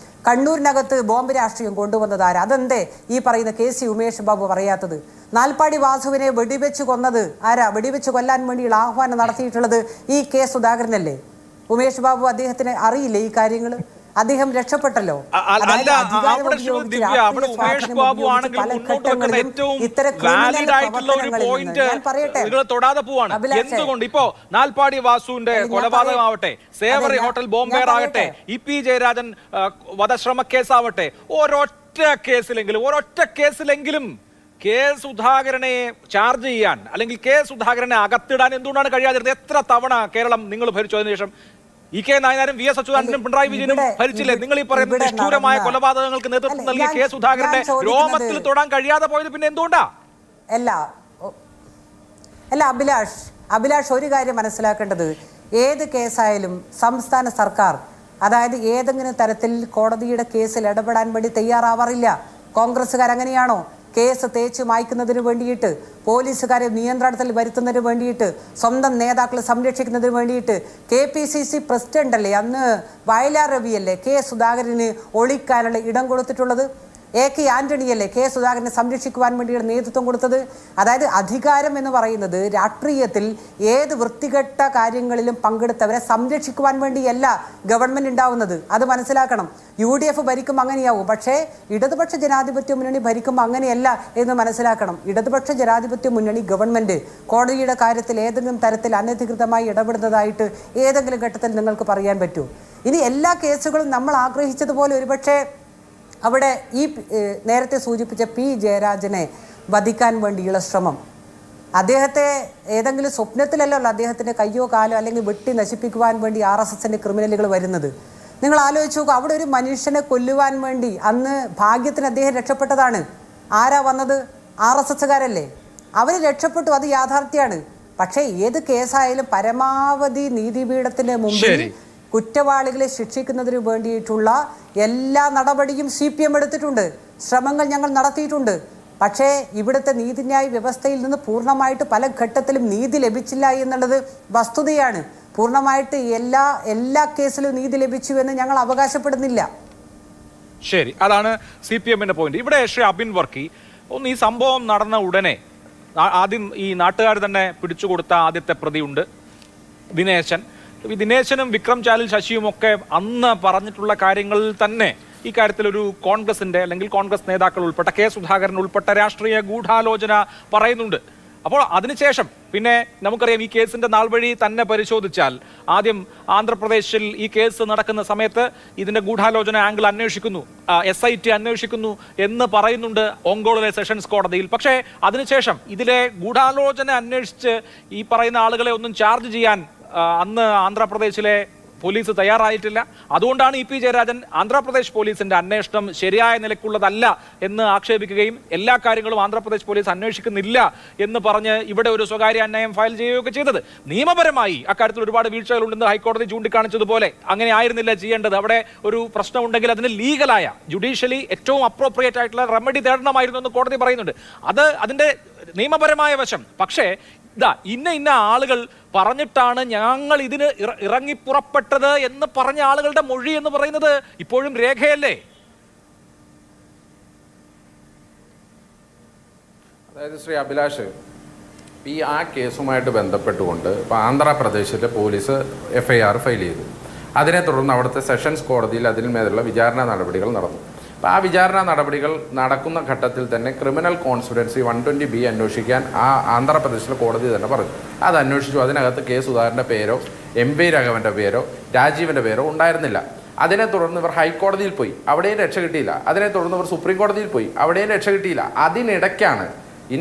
കണ്ണൂരിനകത്ത് ബോംബ് രാഷ്ട്രീയം കൊണ്ടുവന്നത് ആരാ? അതെന്തേ ഈ പറയുന്ന KC ഉമേഷ് ബാബു പറയാത്തത്? നാൽപ്പാടി വാസുവിനെ വെടിവെച്ച് കൊന്നത് ആരാ? വെടിവെച്ച് കൊല്ലാൻ വേണ്ടിയുള്ള ആഹ്വാനം നടത്തിയിട്ടുള്ളത് ഈ K സുധാകരനല്ലേ? ഉമേഷ് ബാബു അദ്ദേഹത്തിന് അറിയില്ലേ ഈ കാര്യങ്ങൾ? അദ്ദേഹം രക്ഷപ്പെട്ടല്ലോ. എന്തുകൊണ്ട് ഇപ്പോ നാൽപ്പാടി വാസുവിന്റെ കൊലപാതകമാവട്ടെ, സേവറി ഹോട്ടൽ ബോംബേർ ആകട്ടെ, EP ജയരാജൻ വധശ്രമ കേസാവട്ടെ, ഒരൊറ്റ കേസിലെങ്കിലും K സുധാകരനെ ചാർജ് ചെയ്യാൻ അല്ലെങ്കിൽ K സുധാകരനെ അകത്തിടാൻ എന്തുകൊണ്ടാണ് കഴിയാതിരുന്നത്? എത്ര തവണ കേരളം നിങ്ങൾ ഭരിച്ചു? അതിനുശേഷം EK നായനാരും VS അച്യുതാനന്ദനും പിണറായി വിജയനും ഭരിച്ചില്ലേ? നിങ്ങൾ ഈ പറയുന്ന നിഷ്ഠൂരമായ കൊലപാതകങ്ങൾക്ക് നേതൃത്വം നൽകിയ K സുധാകരന്റെ രോമത്തിൽ തൊടാൻ കഴിയാതെ പോയത് പിന്നെ എന്തുകൊണ്ടാ? അല്ല അഭിലാഷ്, ഒരു കാര്യം മനസ്സിലാക്കേണ്ടത്, ഏത് കേസായാലും സംസ്ഥാന സർക്കാർ അതായത് ഏതെങ്കിലും തരത്തിൽ കോടതിയുടെ കേസിൽ ഇടപെടാൻ വേണ്ടി തയ്യാറാവാറില്ല. കോൺഗ്രസ്സുകാർ അങ്ങനെയാണോ? കേസ് തേച്ച് മായ്ക്കുന്നതിന് വേണ്ടിയിട്ട്, പോലീസുകാരെ നിയന്ത്രണത്തിൽ വരുത്തുന്നതിന് വേണ്ടിയിട്ട്, സ്വന്തം നേതാക്കളെ സംരക്ഷിക്കുന്നതിന് വേണ്ടിയിട്ട് KPCC പ്രസിഡന്റ് അല്ലേ അന്ന് വയലാർ രവിയല്ലേ K സുധാകരന് ഒളിക്കാനുള്ള ഇടം കൊടുത്തിട്ടുള്ളത്? AK ആന്റണിയല്ലേ K സുധാകരനെ സംരക്ഷിക്കുവാൻ വേണ്ടിയാണ് നേതൃത്വം കൊടുത്തത്? അതായത് അധികാരം എന്ന് പറയുന്നത് രാഷ്ട്രീയത്തിൽ ഏത് വൃത്തികെട്ട കാര്യങ്ങളിലും പങ്കെടുത്തവരെ സംരക്ഷിക്കുവാൻ വേണ്ടിയല്ല ഗവൺമെൻറ് ഉണ്ടാവുന്നത്. അത് മനസ്സിലാക്കണം. UDF ഭരിക്കുമ്പോൾ അങ്ങനെയാവും, പക്ഷേ ഇടതുപക്ഷ ജനാധിപത്യ മുന്നണി ഭരിക്കുമ്പോൾ അങ്ങനെയല്ല എന്ന് മനസ്സിലാക്കണം. ഇടതുപക്ഷ ജനാധിപത്യ മുന്നണി ഗവൺമെൻറ് കോടതിയുടെ കാര്യത്തിൽ ഏതെങ്കിലും തരത്തിൽ അനധികൃതമായി ഇടപെടുന്നതായിട്ട് ഏതെങ്കിലും ഘട്ടത്തിൽ നിങ്ങൾക്ക് പറയാൻ പറ്റുമോ? ഇനി എല്ലാ കേസുകളും നമ്മൾ ആഗ്രഹിച്ചതുപോലെ ഒരുപക്ഷെ അവിടെ ഈ നേരത്തെ സൂചിപ്പിച്ച പി ജയരാജനെ വധിക്കാൻ വേണ്ടിയുള്ള ശ്രമം, അദ്ദേഹത്തെ ഏതെങ്കിലും സ്വപ്നത്തിലല്ലോ അദ്ദേഹത്തിൻ്റെ കയ്യോ കാലോ അല്ലെങ്കിൽ വെട്ടി നശിപ്പിക്കുവാൻ വേണ്ടി RSSൻ്റെ ക്രിമിനലുകൾ വരുന്നത്. നിങ്ങൾ ആലോചിച്ച് നോക്കുക, അവിടെ ഒരു മനുഷ്യനെ കൊല്ലുവാൻ വേണ്ടി അന്ന് ഭാഗ്യത്തിന് അദ്ദേഹം രക്ഷപ്പെട്ടതാണ്. ആരാ വന്നത്? RSSകാരല്ലേ. അവർ രക്ഷപ്പെട്ടു, അത് യാഥാർത്ഥ്യമാണ്. പക്ഷേ ഏത് കേസായാലും പരമാവധി നീതിപീഠത്തിന് മുമ്പിൽ കുറ്റവാളികളെ ശിക്ഷിക്കുന്നതിന് വേണ്ടിയിട്ടുള്ള എല്ലാ നടപടിയും CPM എടുത്തിട്ടുണ്ട്, ശ്രമങ്ങൾ ഞങ്ങൾ നടത്തിയിട്ടുണ്ട്. പക്ഷേ ഇവിടുത്തെ നീതിന്യായ വ്യവസ്ഥയിൽ നിന്ന് പൂർണ്ണമായിട്ട് പല ഘട്ടത്തിലും നീതി ലഭിച്ചില്ല എന്നുള്ളത് വസ്തുതയാണ്. പൂർണ്ണമായിട്ട് എല്ലാ കേസിലും നീതി ലഭിച്ചു എന്ന് ഞങ്ങൾ അവകാശപ്പെടുന്നില്ല. ശരി, അതാണ് CPMന്റെ പോയിന്റ്. ഇവിടെ ശ്രീ അബിൻ വർക്കി, ഒന്ന് ഈ സംഭവം നടന്ന ഉടനെ ആദ്യം ഈ നാട്ടുകാർ തന്നെ പിടിച്ചുകൊടുത്ത ആദ്യത്തെ പ്രതിയുണ്ട് ദിനേശൻ. ഈ ദിനേശനും വിക്രം ചാലിൽ ശശിയും ഒക്കെ അന്ന് പറഞ്ഞിട്ടുള്ള കാര്യങ്ങളിൽ തന്നെ ഈ കാര്യത്തിൽ ഒരു കോൺഗ്രസിന്റെ അല്ലെങ്കിൽ കോൺഗ്രസ് നേതാക്കൾ ഉൾപ്പെട്ട കെ സുധാകരൻ ഉൾപ്പെട്ട രാഷ്ട്രീയ ഗൂഢാലോചന പറയുന്നുണ്ട്. അപ്പോൾ അതിനുശേഷം പിന്നെ നമുക്കറിയാം, ഈ കേസിന്റെ നാൾ വഴി തന്നെ പരിശോധിച്ചാൽ ആദ്യം ആന്ധ്രാപ്രദേശിൽ ഈ കേസ് നടക്കുന്ന സമയത്ത് ഇതിന്റെ ഗൂഢാലോചന ആംഗിൾ അന്വേഷിക്കുന്നു, SIT അന്വേഷിക്കുന്നു എന്ന് പറയുന്നുണ്ട് ഒങ്കോളിലെ സെഷൻസ് കോടതിയിൽ. പക്ഷേ അതിനുശേഷം ഇതിലെ ഗൂഢാലോചന അന്വേഷിച്ച് ഈ പറയുന്ന ആളുകളെ ഒന്നും ചാർജ് ചെയ്യാൻ അന്ന് ആന്ധ്രാപ്രദേശിലെ പോലീസ് തയ്യാറായിട്ടില്ല. അതുകൊണ്ടാണ് EP ജയരാജൻ ആന്ധ്രാപ്രദേശ് പോലീസിന്റെ അന്വേഷണം ശരിയായ നിലയ്ക്കുള്ളതല്ല എന്ന് ആക്ഷേപിക്കുകയും എല്ലാ കാര്യങ്ങളും ആന്ധ്രാപ്രദേശ് പോലീസ് അന്വേഷിക്കുന്നില്ല എന്ന് പറഞ്ഞ് ഇവിടെ ഒരു സ്വകാര്യ അന്യായം ഫയൽ ചെയ്യുകയൊക്കെ ചെയ്തത്. നിയമപരമായി അക്കാര്യത്തിൽ ഒരുപാട് വീഴ്ചകളുണ്ടെന്ന് ഹൈക്കോടതി ചൂണ്ടിക്കാണിച്ചതുപോലെ അങ്ങനെ ആയിരുന്നില്ല ചെയ്യേണ്ടത്. അവിടെ ഒരു പ്രശ്നമുണ്ടെങ്കിൽ അതിന് ലീഗലായ ജുഡീഷ്യലി ഏറ്റവും അപ്രോപ്രിയേറ്റ് ആയിട്ടുള്ള റെമഡി തേടണമായിരുന്നു എന്ന് കോടതി പറയുന്നുണ്ട്. അതിന്റെ നിയമപരമായ വശം. പക്ഷേ ഇന്ന ആളുകൾ പറഞ്ഞിട്ടാണ് ഞങ്ങൾ ഇതിന് ഇറങ്ങിപ്പുറപ്പെട്ടത് എന്ന് പറഞ്ഞ ആളുകളുടെ മൊഴി എന്ന് പറയുന്നത് ഇപ്പോഴും രേഖയല്ലേ? അതായത് ശ്രീ അഭിലാഷ്, ആ കേസുമായിട്ട് ബന്ധപ്പെട്ടുകൊണ്ട് ഇപ്പോൾ ആന്ധ്രാപ്രദേശിലെ പോലീസ് FIR ഫയൽ ചെയ്തു. അതിനെ തുടർന്ന് അവിടുത്തെ സെഷൻസ് കോടതിയിൽ അതിന്മേലുള്ള വിചാരണ നടപടികൾ നടന്നു. അപ്പോൾ ആ വിചാരണ നടപടികൾ നടക്കുന്ന ഘട്ടത്തിൽ തന്നെ ക്രിമിനൽ കോൺസ്പിറൻസി 120B അന്വേഷിക്കാൻ ആ ആന്ധ്രാപ്രദേശിലെ കോടതി തന്നെ പറഞ്ഞു. അത് അന്വേഷിച്ചു. അതിനകത്ത് കെ സുധാകരൻ്റെ പേരോ MP രാഘവൻ്റെ പേരോ രാജീവിൻ്റെ പേരോ ഉണ്ടായിരുന്നില്ല. അതിനെ തുടർന്ന് ഇവർ ഹൈക്കോടതിയിൽ പോയി, അവിടെയും രക്ഷ കിട്ടിയില്ല. അതിനെ തുടർന്ന് ഇവർ സുപ്രീം കോടതിയിൽ പോയി, അവിടെയും രക്ഷ കിട്ടിയില്ല. അതിനിടയ്ക്കാണ്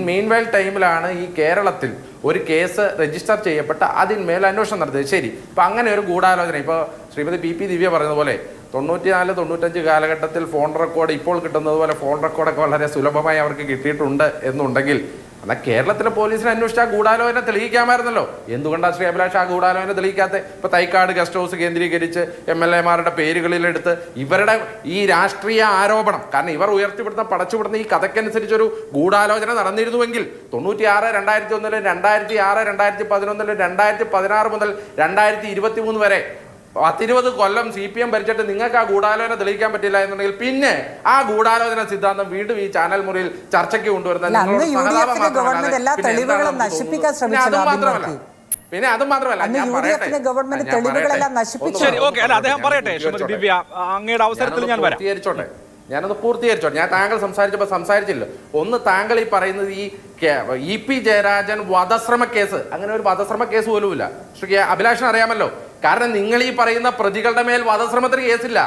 മീൻവൈൽ ടൈമിലാണ് ഈ കേരളത്തിൽ ഒരു കേസ് രജിസ്റ്റർ ചെയ്യപ്പെട്ട അതിന്മേൽ അന്വേഷണം നടത്തിയത്. ശരി, ഇപ്പം അങ്ങനെ ഒരു ഗൂഢാലോചന, ഇപ്പോൾ ശ്രീമതി PP ദിവ്യ പറഞ്ഞതുപോലെ 94-95 കാലഘട്ടത്തിൽ ഫോൺ റെക്കോർഡ് ഇപ്പോൾ കിട്ടുന്നത് പോലെ ഫോൺ റെക്കോർഡൊക്കെ വളരെ സുലഭമായി അവർക്ക് കിട്ടിയിട്ടുണ്ട് എന്നുണ്ടെങ്കിൽ എന്നാൽ കേരളത്തിലെ പോലീസിനെ അന്വേഷിച്ച് ആ ഗൂഢാലോചന തെളിയിക്കാമായിരുന്നല്ലോ. എന്തുകൊണ്ടാണ് ശ്രീ അഭിലാഷ് ആ ഗൂഢാലോചന തെളിയിക്കാത്ത? ഇപ്പോൾ തൈക്കാട് ഗസ്റ്റ് ഹൗസ് കേന്ദ്രീകരിച്ച് MLA-മാരുടെ പേരുകളിലെടുത്ത് ഇവരുടെ ഈ രാഷ്ട്രീയ ആരോപണം, കാരണം ഇവർ ഉയർത്തിവിടുന്ന പടച്ചുവിടുന്ന ഈ കഥയ്ക്കനുസരിച്ചൊരു ഗൂഢാലോചന നടന്നിരുന്നുവെങ്കിൽ 96, 2001, 2006, 2011, 2016 മുതൽ 2023 വരെ 10-20 കൊല്ലം CPM ഭരിച്ചിട്ട് നിങ്ങൾക്ക് ആ ഗൂഢാലോചന തെളിയിക്കാൻ പറ്റില്ല എന്നുണ്ടെങ്കിൽ പിന്നെ ആ ഗൂഢാലോചന സിദ്ധാന്തം വീണ്ടും ഈ ചാനൽ മുറിയിൽ ചർച്ചയ്ക്ക് കൊണ്ടുവരുന്ന പിന്നെ അതും മാത്രമല്ല അദ്ദേഹം പറയട്ടെ. ദിവ്യ, അങ്ങയുടെ അവസരത്തിൽ ഞാൻ പൂർത്തീകരിച്ചോട്ടെ. ഞാനൊന്ന് പൂർത്തീകരിച്ചോട്ടെ. ഞാൻ താങ്കൾ സംസാരിച്ചില്ല. ഒന്ന്, താങ്കൾ ഈ പറയുന്നത് ഈ EP ജയരാജൻ വധശ്രമ കേസ്, അങ്ങനെ ഒരു വധശ്രമ കേസ് പോലുമില്ല. ശ്രീ അഭിലാഷിന് അറിയാമല്ലോ. കാരണം നിങ്ങൾ ഈ പറയുന്ന പ്രതികളുടെ മേൽ വധശ്രമത്തിന് കേസില്ല.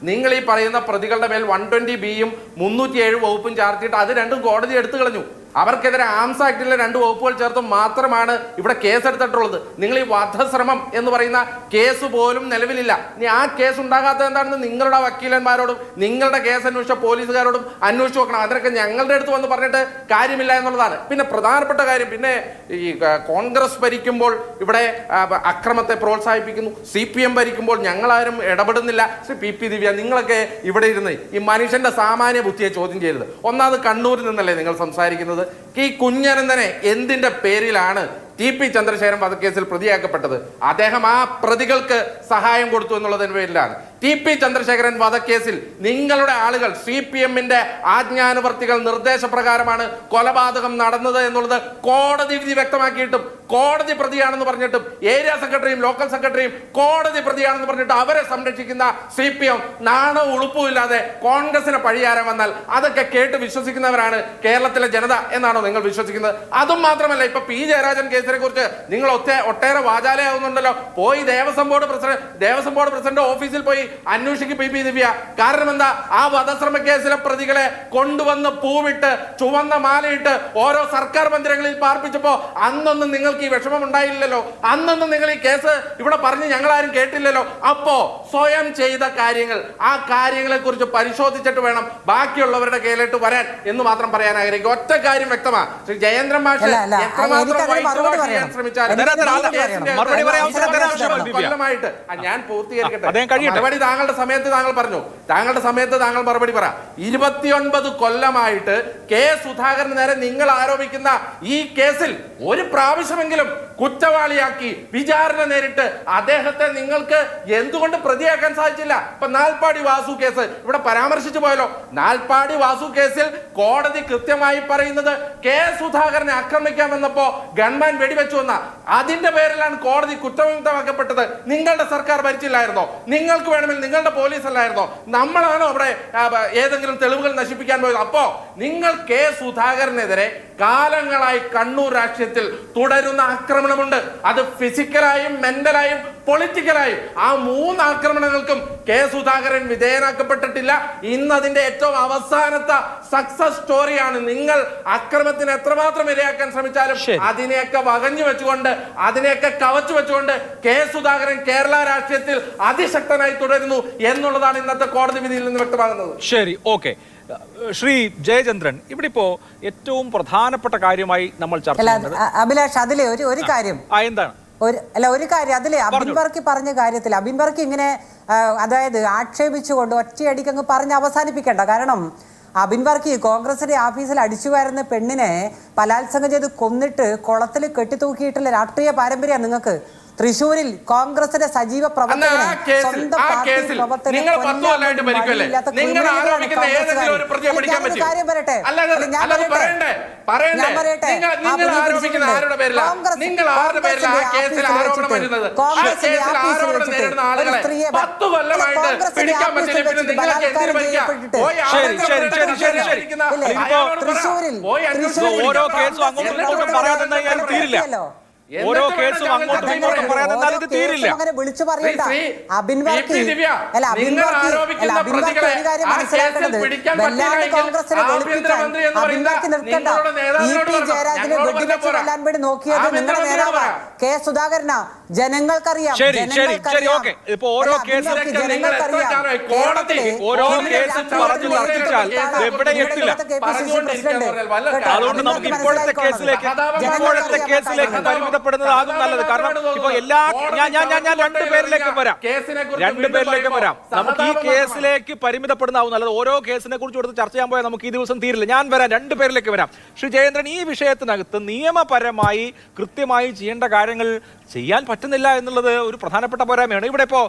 നിങ്ങൾ ഈ പറയുന്ന പ്രതികളുടെ മേൽ 120B-യും 307 വകുപ്പും ചാർത്തിയിട്ട് അത് രണ്ടും കോടതി എടുത്തു കളഞ്ഞു. അവർക്കെതിരെ ആംസ് ആക്ടിലെ 2 വകുപ്പുകൾ ചേർത്ത് മാത്രമാണ് ഇവിടെ കേസെടുത്തിട്ടുള്ളത്. നിങ്ങൾ ഈ വധശ്രമം എന്ന് പറയുന്ന കേസ് പോലും നിലവിലില്ല. ഇനി ആ കേസ് ഉണ്ടാകാത്തത് എന്താണെന്ന് നിങ്ങളുടെ വക്കീലന്മാരോടും നിങ്ങളുടെ കേസ് അന്വേഷിച്ച പോലീസുകാരോടും അന്വേഷിച്ച് നോക്കണം. അതിനൊക്കെ ഞങ്ങളുടെ അടുത്ത് വന്ന് പറഞ്ഞിട്ട് കാര്യമില്ല എന്നുള്ളതാണ്. പിന്നെ പ്രധാനപ്പെട്ട കാര്യം, പിന്നെ ഈ കോൺഗ്രസ് ഭരിക്കുമ്പോൾ ഇവിടെ അക്രമത്തെ പ്രോത്സാഹിപ്പിക്കുന്നു, CPM ഭരിക്കുമ്പോൾ ഞങ്ങളാരും ഇടപെടുന്നില്ല. ശ്രീ PP ദിവ്യ, നിങ്ങളൊക്കെ ഇവിടെ ഇരുന്ന് ഈ മനുഷ്യന്റെ സാമാന്യ ബുദ്ധിയെ ചോദ്യം ചെയ്യരുത്. ഒന്നാമത് കണ്ണൂരിൽ നിന്നല്ലേ നിങ്ങൾ സംസാരിക്കുന്നത്? ഈ കുഞ്ഞനന്തനെ എന്തിന്റെ പേരിലാണ് TP ചന്ദ്രശേഖരൻ വധക്കേസിൽ പ്രതിയാക്കപ്പെട്ടത്? അദ്ദേഹം ആ പ്രതികൾക്ക് സഹായം കൊടുത്തു എന്നുള്ളതിന് പേരിലാണ്. TP ചന്ദ്രശേഖരൻ വധക്കേസിൽ നിങ്ങളുടെ ആളുകൾ CPM-ന്റെ ആജ്ഞാനുവർത്തികൾ നിർദ്ദേശപ്രകാരമാണ് കൊലപാതകം നടന്നത് എന്നുള്ളത് കോടതി വിധി വ്യക്തമാക്കിയിട്ടും കോടതി പ്രതിയാണെന്ന് പറഞ്ഞിട്ടും ഏരിയ സെക്രട്ടറിയും ലോക്കൽ സെക്രട്ടറിയും കോടതി പ്രതിയാണെന്ന് പറഞ്ഞിട്ട് അവരെ സംരക്ഷിക്കുന്ന CPM നാണോ ഉളുപ്പുമില്ലാതെ കോൺഗ്രസിനെ പഴിയാരാൻ വന്നാൽ അതൊക്കെ കേട്ട് വിശ്വസിക്കുന്നവരാണ് കേരളത്തിലെ ജനത എന്നാണോ നിങ്ങൾ വിശ്വസിക്കുന്നത്? അതും മാത്രമല്ല, ഇപ്പൊ P. ജയരാജൻ കേസിനെ കുറിച്ച് നിങ്ങൾ ഒട്ടേറെ വാചാലയാവുന്നുണ്ടല്ലോ. പോയി ദേവസ്വം ബോർഡ് പ്രസിഡന്റ് ഓഫീസിൽ പോയി അന്വേഷിക്കും PP ദിവ്യ. കാരണം എന്താ? ആ വധശ്രമ കേസിലെ പ്രതികളെ കൊണ്ടുവന്ന് പൂവിട്ട് ചുവന്ന മാലയിട്ട് ഓരോ സർക്കാർ മന്ദിരങ്ങളിൽ പാർപ്പിച്ചപ്പോ അന്നൊന്നും നിങ്ങൾക്ക് ഈ വിഷമം ഉണ്ടായില്ലല്ലോ. അന്നൊന്നും നിങ്ങൾ ഈ കേസ് ഇവിടെ പറഞ്ഞ് ഞങ്ങളാരും കേട്ടില്ലല്ലോ. അപ്പോ സ്വയം ചെയ്ത കാര്യങ്ങൾ, ആ കാര്യങ്ങളെ കുറിച്ച് പരിശോധിച്ചിട്ട് വേണം ബാക്കിയുള്ളവരുടെ കയ്യിലോട്ട് വരാൻ എന്ന് മാത്രം പറയാൻ ആഗ്രഹിക്കും. ഒറ്റ കാര്യം വ്യക്തമാണ്, ശ്രീ ജയേന്ദ്രൻ മാഷ് കൊല്ലമായിട്ട് ഞാൻ പൂർത്തീകരിക്കട്ടെ. മറുപടി താങ്കളുടെ സമയത്ത് താങ്കൾ പറഞ്ഞു, താങ്കളുടെ സമയത്ത് താങ്കൾ മറുപടി പറ. 29 കൊല്ലമായിട്ട് K. സുധാകരന് നേരെ നിങ്ങൾ ആരോപിക്കുന്ന ഈ കേസിൽ ഒരു പ്രാവശ്യമെങ്കിലും കുറ്റവാളിയാക്കി വിചാരണ നേരിട്ട് അദ്ദേഹത്തെ നിങ്ങൾക്ക് എന്തുകൊണ്ട് പ്രതിയാക്കാൻ സാധിച്ചില്ല? ഇപ്പൊ നാൽപ്പാടി വാസു കേസ് ഇവിടെ പരാമർശിച്ചു പോയല്ലോ. നാൽപ്പാടി വാസു കേസിൽ കോടതി കൃത്യമായി പറയുന്നത് K. സുധാകരനെ ആക്രമിക്കാൻ വന്നപ്പോ ഗൺമാൻ വെടിവെച്ചു എന്ന അതിന്റെ പേരിലാണ് കോടതി കുറ്റവിമുക്തമാക്കപ്പെട്ടത്. നിങ്ങളുടെ സർക്കാർ ഭരിച്ചില്ലായിരുന്നോ? നിങ്ങൾക്ക് വേണമെങ്കിൽ നിങ്ങളുടെ പോലീസ് അല്ലായിരുന്നോ? നമ്മളാണോ അവിടെ ഏതെങ്കിലും തെളിവുകൾ നശിപ്പിക്കാൻ പോയത്? അപ്പോ നിങ്ങൾ K. സുധാകരനെതിരെ കാലങ്ങളായി കണ്ണൂർ രാഷ്ട്രീയത്തിൽ തുടരുന്ന ആക്രമണമുണ്ട്. അത് ഫിസിക്കലായും മെന്റലായും പൊളിറ്റിക്കലായും ആ 3 ആക്രമണങ്ങൾക്കും K. സുധാകരൻ വിധേയനാക്കപ്പെട്ടിട്ടില്ല. ഇന്ന് അതിന്റെ ഏറ്റവും അവസാനത്തെ സക്സസ് സ്റ്റോറിയാണ്. നിങ്ങൾ അക്രമത്തിന് എത്രമാത്രം ഇരയാക്കാൻ ശ്രമിച്ചാലും അതിനെയൊക്കെ വകഞ്ഞു വെച്ചുകൊണ്ട്, അതിനെയൊക്കെ കവച്ചു വെച്ചുകൊണ്ട് K. സുധാകരൻ കേരള രാഷ്ട്രീയത്തിൽ അതിശക്തനായി തുടരുന്നു എന്നുള്ളതാണ് ഇന്നത്തെ കോടതി വിധിയിൽ നിന്ന് വ്യക്തമാകുന്നത്. ശരി, ഓക്കെ. ശ്രീ ജയചന്ദ്രൻ, ഇവിടെ ഇപ്പോ ഏറ്റവും പ്രധാനപ്പെട്ട കാര്യമായി നമ്മൾ ചർച്ച ചെയ്യുന്നത് അഭിലാഷ്, അതിലെ ഒരു കാര്യം എന്താണ്? ഒരു കാര്യം അതിലെ അബിൻ വർക്കി പറഞ്ഞ കാര്യത്തിൽ അബിൻ വർക്കി ഇങ്ങനെ അതായത് ആക്ഷേപിച്ചുകൊണ്ട് ഒറ്റയടിക്ക് അങ്ങ് പറഞ്ഞ് അവസാനിപ്പിക്കേണ്ട. കാരണം അബിൻ വർക്കി കോൺഗ്രസിന്റെ ഓഫീസിൽ അടിച്ചു വരുന്ന പെണ്ണിനെ ബലാത്സംഗം ചെയ്ത് കൊന്നിട്ട് കുളത്തിൽ കെട്ടിത്തൂക്കിയിട്ടുള്ള രാഷ്ട്രീയ പാരമ്പര്യം നിങ്ങൾക്ക്. തൃശ്ശൂരിൽ കോൺഗ്രസിന്റെ സജീവ പ്രവർത്തകനെ സ്വന്തം പാർട്ടി പ്രവർത്തകരെ കാര്യം പറയട്ടെ, ഞാൻ പറയട്ടെ, ഒരു സ്ത്രീയെ കോൺഗ്രസിന്റെ ഓഫീസിൽ വെച്ചിട്ട് ബലാത്കാരം ചെയ്യപ്പെട്ടിട്ട് തൃശ്ശൂരിൽ ഓരോ കേസും അങ്ങോട്ടും പറയാതെ തീരില്ല. ഓരോ കേസും അങ്ങോട്ടും ഇങ്ങോട്ടും പറയാതെന്നാൽ ഇത് തീരില്ല. വിളിച്ചു പറയണ്ട. അബിൻ വർക്കി ഒരു കാര്യം മനസ്സിലാക്കേണ്ടത്, വല്ലാണ്ട് കോൺഗ്രസിനെ വെളുപ്പിക്കാൻ അബിൻ വർക്കി നിർത്തണ്ട. EP ജയരാജനെ വെടിവെച്ച് കൊല്ലാൻ വേണ്ടി നോക്കിയത് നിങ്ങളുടെ നേതാവ് K. സുധാകരനാ. ജനങ്ങൾക്കറിയാം, ഓരോ കേസും പറഞ്ഞു നിർത്തിച്ചാൽ എവിടെ എത്തില്ല. അതുകൊണ്ട് നമുക്ക് ഇപ്പോഴത്തെ കേസിലേക്ക് പരിമിതപ്പെടുന്നതാകും നല്ലത്. കാരണം ഇപ്പൊ ഞാൻ രണ്ടുപേരിലേക്ക് വരാം. നമുക്ക് ഈ കേസിലേക്ക് പരിമിതപ്പെടുന്നതാവും നല്ലത്. ഓരോ കേസിനെ കുറിച്ച് കൊടുത്ത് ചർച്ച ചെയ്യാൻ പോയാൽ നമുക്ക് ഈ ദിവസം തീരില്ല. ഞാൻ വരാം, രണ്ടുപേരിലേക്ക് വരാം. ശ്രീ ജയേന്ദ്രൻ, ഈ വിഷയത്തിനകത്ത് നിയമപരമായി കൃത്യമായി ചെയ്യേണ്ട കാര്യങ്ങൾ ചെയ്യാൻ പറ്റുന്നില്ല എന്നുള്ളത് ഒരു പ്രധാനപ്പെട്ട പോരായ്മയാണ്. ഇവിടെ ഇപ്പോ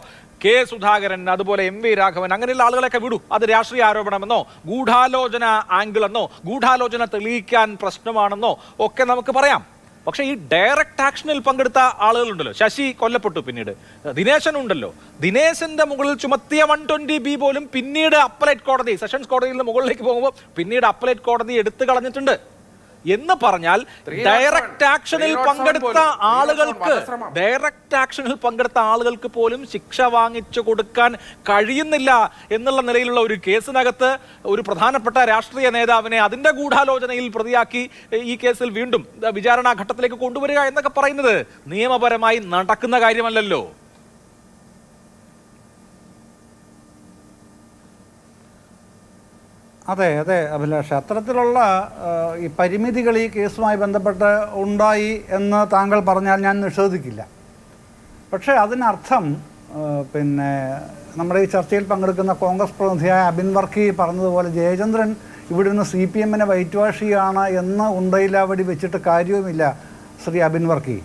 K. സുധാകരൻ, അതുപോലെ MV രാഘവൻ, അങ്ങനെയുള്ള ആളുകളൊക്കെ വിടൂ. അത് രാഷ്ട്രീയ ആരോപണമെന്നോ ഗൂഢാലോചന ആംഗിൾ എന്നോ ഗൂഢാലോചന തെളിയിക്കാൻ പ്രശ്നമാണെന്നോ ഒക്കെ നമുക്ക് പറയാം. പക്ഷെ ഈ ഡയറക്റ്റ് ആക്ഷനിൽ പങ്കെടുത്ത ആളുകളുണ്ടല്ലോ, ശശി കൊല്ലപ്പെട്ടു, പിന്നീട് ദിനേശൻ ഉണ്ടല്ലോ, ദിനേശന്റെ മുകളിൽ ചുമത്തിയ 120B പോലും പിന്നീട് അപ്പലേറ്റ് കോടതി, സെഷൻസ് കോടതിയിൽ നിന്ന് മുകളിലേക്ക് പോകുമ്പോൾ പിന്നീട് അപ്പലേറ്റ് കോടതി എടുത്തു കളഞ്ഞിട്ടുണ്ട്. എന്ന് പറഞ്ഞാൽ ഡയറക്റ്റ് ആക്ഷനിൽ പങ്കെടുത്ത ആളുകൾക്ക് പോലും ശിക്ഷ വാങ്ങിച്ചു കൊടുക്കാൻ കഴിയുന്നില്ല എന്നുള്ള നിലയിലുള്ള ഒരു കേസിനകത്ത് ഒരു പ്രധാനപ്പെട്ട രാഷ്ട്രീയ നേതാവിനെ അതിന്റെ ഗൂഢാലോചനയിൽ പ്രതിയാക്കി ഈ കേസിൽ വീണ്ടും വിചാരണാ ഘട്ടത്തിലേക്ക് കൊണ്ടുവരിക എന്നൊക്കെ പറയുന്നത് നിയമപരമായി നടക്കുന്ന കാര്യമല്ലല്ലോ. അതെ അഭിലാഷ്, അത്തരത്തിലുള്ള ഈ പരിമിതികൾ ഈ കേസുമായി ബന്ധപ്പെട്ട് ഉണ്ടായി എന്ന് താങ്കൾ പറഞ്ഞാൽ ഞാൻ നിഷേധിക്കില്ല. പക്ഷേ അതിനർത്ഥം പിന്നെ നമ്മുടെ ഈ ചർച്ചയിൽ പങ്കെടുക്കുന്ന കോൺഗ്രസ് പ്രതിനിധിയായ അബിൻ വർക്കി പറഞ്ഞതുപോലെ ജയചന്ദ്രൻ ഇവിടെ നിന്ന് CPMനെ വൈറ്റ് വാഷ് ചെയ്യാണ് എന്ന് ഉണ്ടയില്ലാവടി വെച്ചിട്ട് കാര്യവുമില്ല ശ്രീ അബിൻ വർക്കി.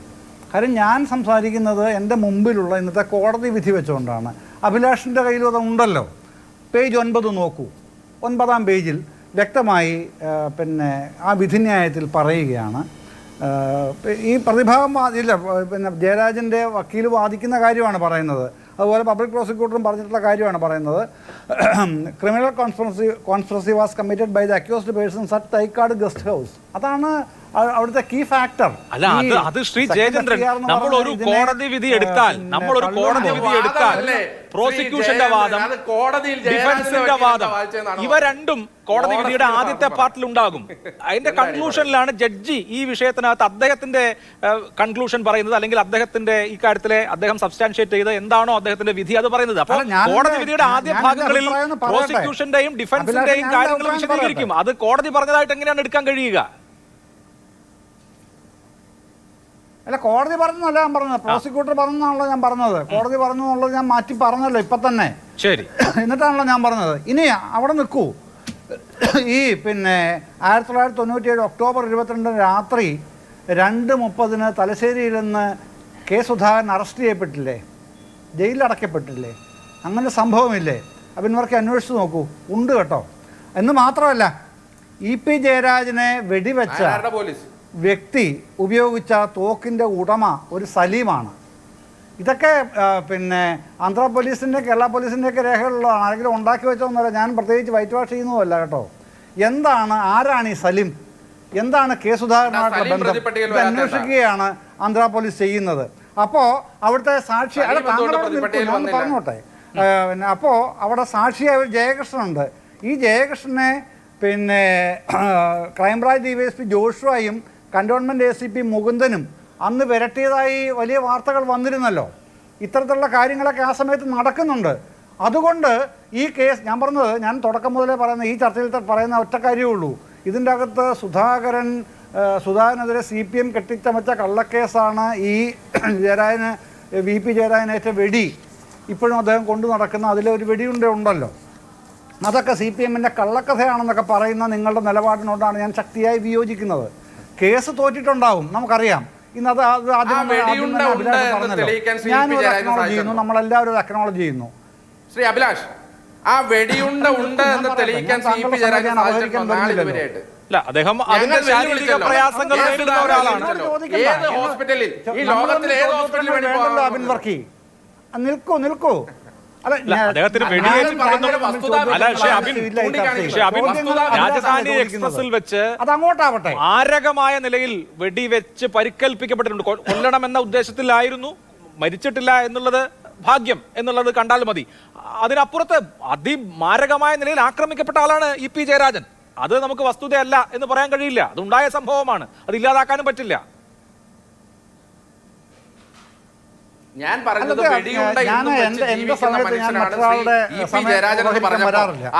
കാര്യം ഞാൻ സംസാരിക്കുന്നത് എൻ്റെ മുമ്പിലുള്ള ഇന്നത്തെ കോടതി വിധി വെച്ചുകൊണ്ടാണ്. അഭിലാഷിൻ്റെ കയ്യിലും അത് ഉണ്ടല്ലോ. പേജ് 9 നോക്കൂ. 9-ാം പേജിൽ വ്യക്തമായി പിന്നെ ആ വിധിന്യായത്തിൽ പറയുകയാണ്, ഈ പ്രതിഭാഗം ഇല്ല, പിന്നെ ജയരാജൻ്റെ വക്കീൽ വാദിക്കുന്ന കാര്യമാണ് പറയുന്നത്. അതുപോലെ പബ്ലിക് പ്രോസിക്യൂട്ടറും പറഞ്ഞിട്ടുള്ള കാര്യമാണ് പറയുന്നത്. Criminal conspiracy was committed by the accused persons at Thycaud guest house. അതാണ് അവിടുത്തെ കീ ഫാക്ടർ. അല്ല, അത് ശ്രീ ജയചന്ദ്രൻ, നമ്മൾ ഒരു കോടതി വിധി എടുത്താൽ പ്രോസിക്യൂഷന്റെ വാദം, ഡിഫൻസിന്റെ വാദം, ഇവ രണ്ടും കോടതി വിധിയുടെ ആദ്യത്തെ പാർട്ടിൽ ഉണ്ടാകും. അതിന്റെ കൺക്ലൂഷനിലാണ് ജഡ്ജി ഈ വിഷയത്തിനകത്ത് അദ്ദേഹത്തിന്റെ കൺക്ലൂഷൻ പറയുന്നത്, അല്ലെങ്കിൽ അദ്ദേഹത്തിന്റെ ഈ കാര്യത്തിലെ അദ്ദേഹം സബ്സ്റ്റാൻഷിയേറ്റ് ചെയ്ത് എന്താണോ അദ്ദേഹത്തിന്റെ വിധി അത് പറയുന്നത്. അപ്പോൾ കോടതി വിധിയുടെ ആദ്യ ഭാഗങ്ങളിൽ പ്രോസിക്യൂഷന്റെയും ഡിഫൻസിന്റെയും കാര്യങ്ങൾ വിശദീകരിക്കും. അത് കോടതി പറഞ്ഞതായിട്ട് എങ്ങനെയാണ് എടുക്കാൻ കഴിയുക? അല്ല, കോടതി പറഞ്ഞല്ല ഞാൻ പറഞ്ഞത്, പ്രോസിക്യൂട്ടർ പറഞ്ഞാണല്ലോ ഞാൻ പറഞ്ഞത്. കോടതി പറഞ്ഞു എന്നുള്ളത് ഞാൻ മാറ്റി പറഞ്ഞല്ലോ ഇപ്പം തന്നെ. ശരി, എന്നിട്ടാണല്ലോ ഞാൻ പറഞ്ഞത്. ഇനി അവിടെ നിൽക്കൂ. ഈ പിന്നെ 1997 ഒക്ടോബർ 22 രാത്രി 2:30 തലശ്ശേരിയിൽ നിന്ന് കെ സുധാകരൻ അറസ്റ്റ് ചെയ്യപ്പെട്ടില്ലേ, ജയിലിൽ അടയ്ക്കപ്പെട്ടില്ലേ? അങ്ങനെ സംഭവമില്ലേ? അബിൻവർക്കി അന്വേഷിച്ച് നോക്കൂ, ഉണ്ട് കേട്ടോ. എന്ന് മാത്രമല്ല, EP ജയരാജനെ വെടിവെച്ച വ്യക്തി ഉപയോഗിച്ച തോക്കിൻ്റെ ഉടമ ഒരു സലീമാണ്. ഇതൊക്കെ പിന്നെ ആന്ധ്ര പോലീസിൻ്റെ കേരള പോലീസിൻ്റെയൊക്കെ രേഖകളുള്ളതാണ്. ആരെങ്കിലും ഉണ്ടാക്കി വെച്ചോന്നല്ല, ഞാൻ പ്രത്യേകിച്ച് വൈറ്റ് വാഷ് ചെയ്യുന്നതല്ല കേട്ടോ. എന്താണ്, ആരാണ് ഈ സലിം, എന്താണ് കെ സുധാകരനുമായിട്ടുള്ള ബന്ധം, ഇത് അന്വേഷിക്കുകയാണ് ആന്ധ്ര പോലീസ് ചെയ്യുന്നത്. അപ്പോൾ അവിടുത്തെ സാക്ഷി, അല്ല താങ്കളോട് പറഞ്ഞോട്ടെ, പിന്നെ അപ്പോൾ അവിടെ സാക്ഷിയായ ഒരു ജയകൃഷ്ണനുണ്ട്. ഈ ജയകൃഷ്ണനെ പിന്നെ ക്രൈംബ്രാഞ്ച് DYSP ജോഷുവയും കൻ്റോൺമെൻറ്റ് ACP മുകുന്ദനും അന്ന് വിരട്ടിയതായി വലിയ വാർത്തകൾ വന്നിരുന്നല്ലോ. ഇത്തരത്തിലുള്ള കാര്യങ്ങളൊക്കെ ആ സമയത്ത് നടക്കുന്നുണ്ട്. അതുകൊണ്ട് ഈ കേസ്, ഞാൻ പറഞ്ഞത്, ഞാൻ തുടക്കം മുതലേ പറയുന്ന ഈ ചർച്ചയിൽ പറയുന്ന ഒറ്റ കാര്യമേ ഉള്ളൂ. ഇതിൻ്റെ അകത്ത് സുധാകരനെതിരെ CPM കെട്ടിച്ചമച്ച കള്ളക്കേസാണ് ഈ ജയരാജന്, VP ജയരാജനേറ്റ വെടി. ഇപ്പോഴും അദ്ദേഹം കൊണ്ടു നടക്കുന്ന അതിലൊരു വെടിയുണ്ടല്ലോ. അതൊക്കെ CPMൻ്റെ കള്ളക്കഥയാണെന്നൊക്കെ പറയുന്ന നിങ്ങളുടെ നിലപാടിനോടാണ് ഞാൻ ശക്തിയായി വിയോജിക്കുന്നത്. കേസ് തോറ്റിട്ടുണ്ടാവും, നമുക്കറിയാം. ഇന്നത് ഞാനൊരു അക്നോളജ് ചെയ്യുന്നു, നമ്മളെല്ലാവരും അക്നോളജ് ചെയ്യുന്നു. ശ്രീ അഭിലാഷ്, ആ വെടിയുണ്ട ഉണ്ട് എന്ന് തെളിയിക്കാൻ ഏത് ഹോസ്പിറ്റലിൽ, ഈ ലോകത്തിലെ ഏത് ഹോസ്പിറ്റലിൽ അബിൻവർക്കി നിൽക്കൂ. രാജധാനി എക്സ്പ്രസിൽ വെച്ച് അതങ്ങോട്ടാവട്ടെ, മാരകമായ നിലയിൽ വെടിവെച്ച് പരിക്കേൽപ്പിക്കപ്പെട്ടിട്ടുണ്ട്. കൊല്ലണമെന്ന ഉദ്ദേശത്തിലായിരുന്നു, മരിച്ചിട്ടില്ല എന്നുള്ളത് ഭാഗ്യം എന്നുള്ളത് കണ്ടാൽ മതി. അതിനപ്പുറത്ത് അതിമാരകമായ നിലയിൽ ആക്രമിക്കപ്പെട്ട ആളാണ് EP ജയരാജൻ. അത് നമുക്ക് വസ്തുതയല്ല എന്ന് പറയാൻ കഴിയില്ല. അതുണ്ടായ സംഭവമാണ്, അത് ഇല്ലാതാക്കാനും പറ്റില്ല. ഞാൻ പറഞ്ഞത് വെടിയുണ്ട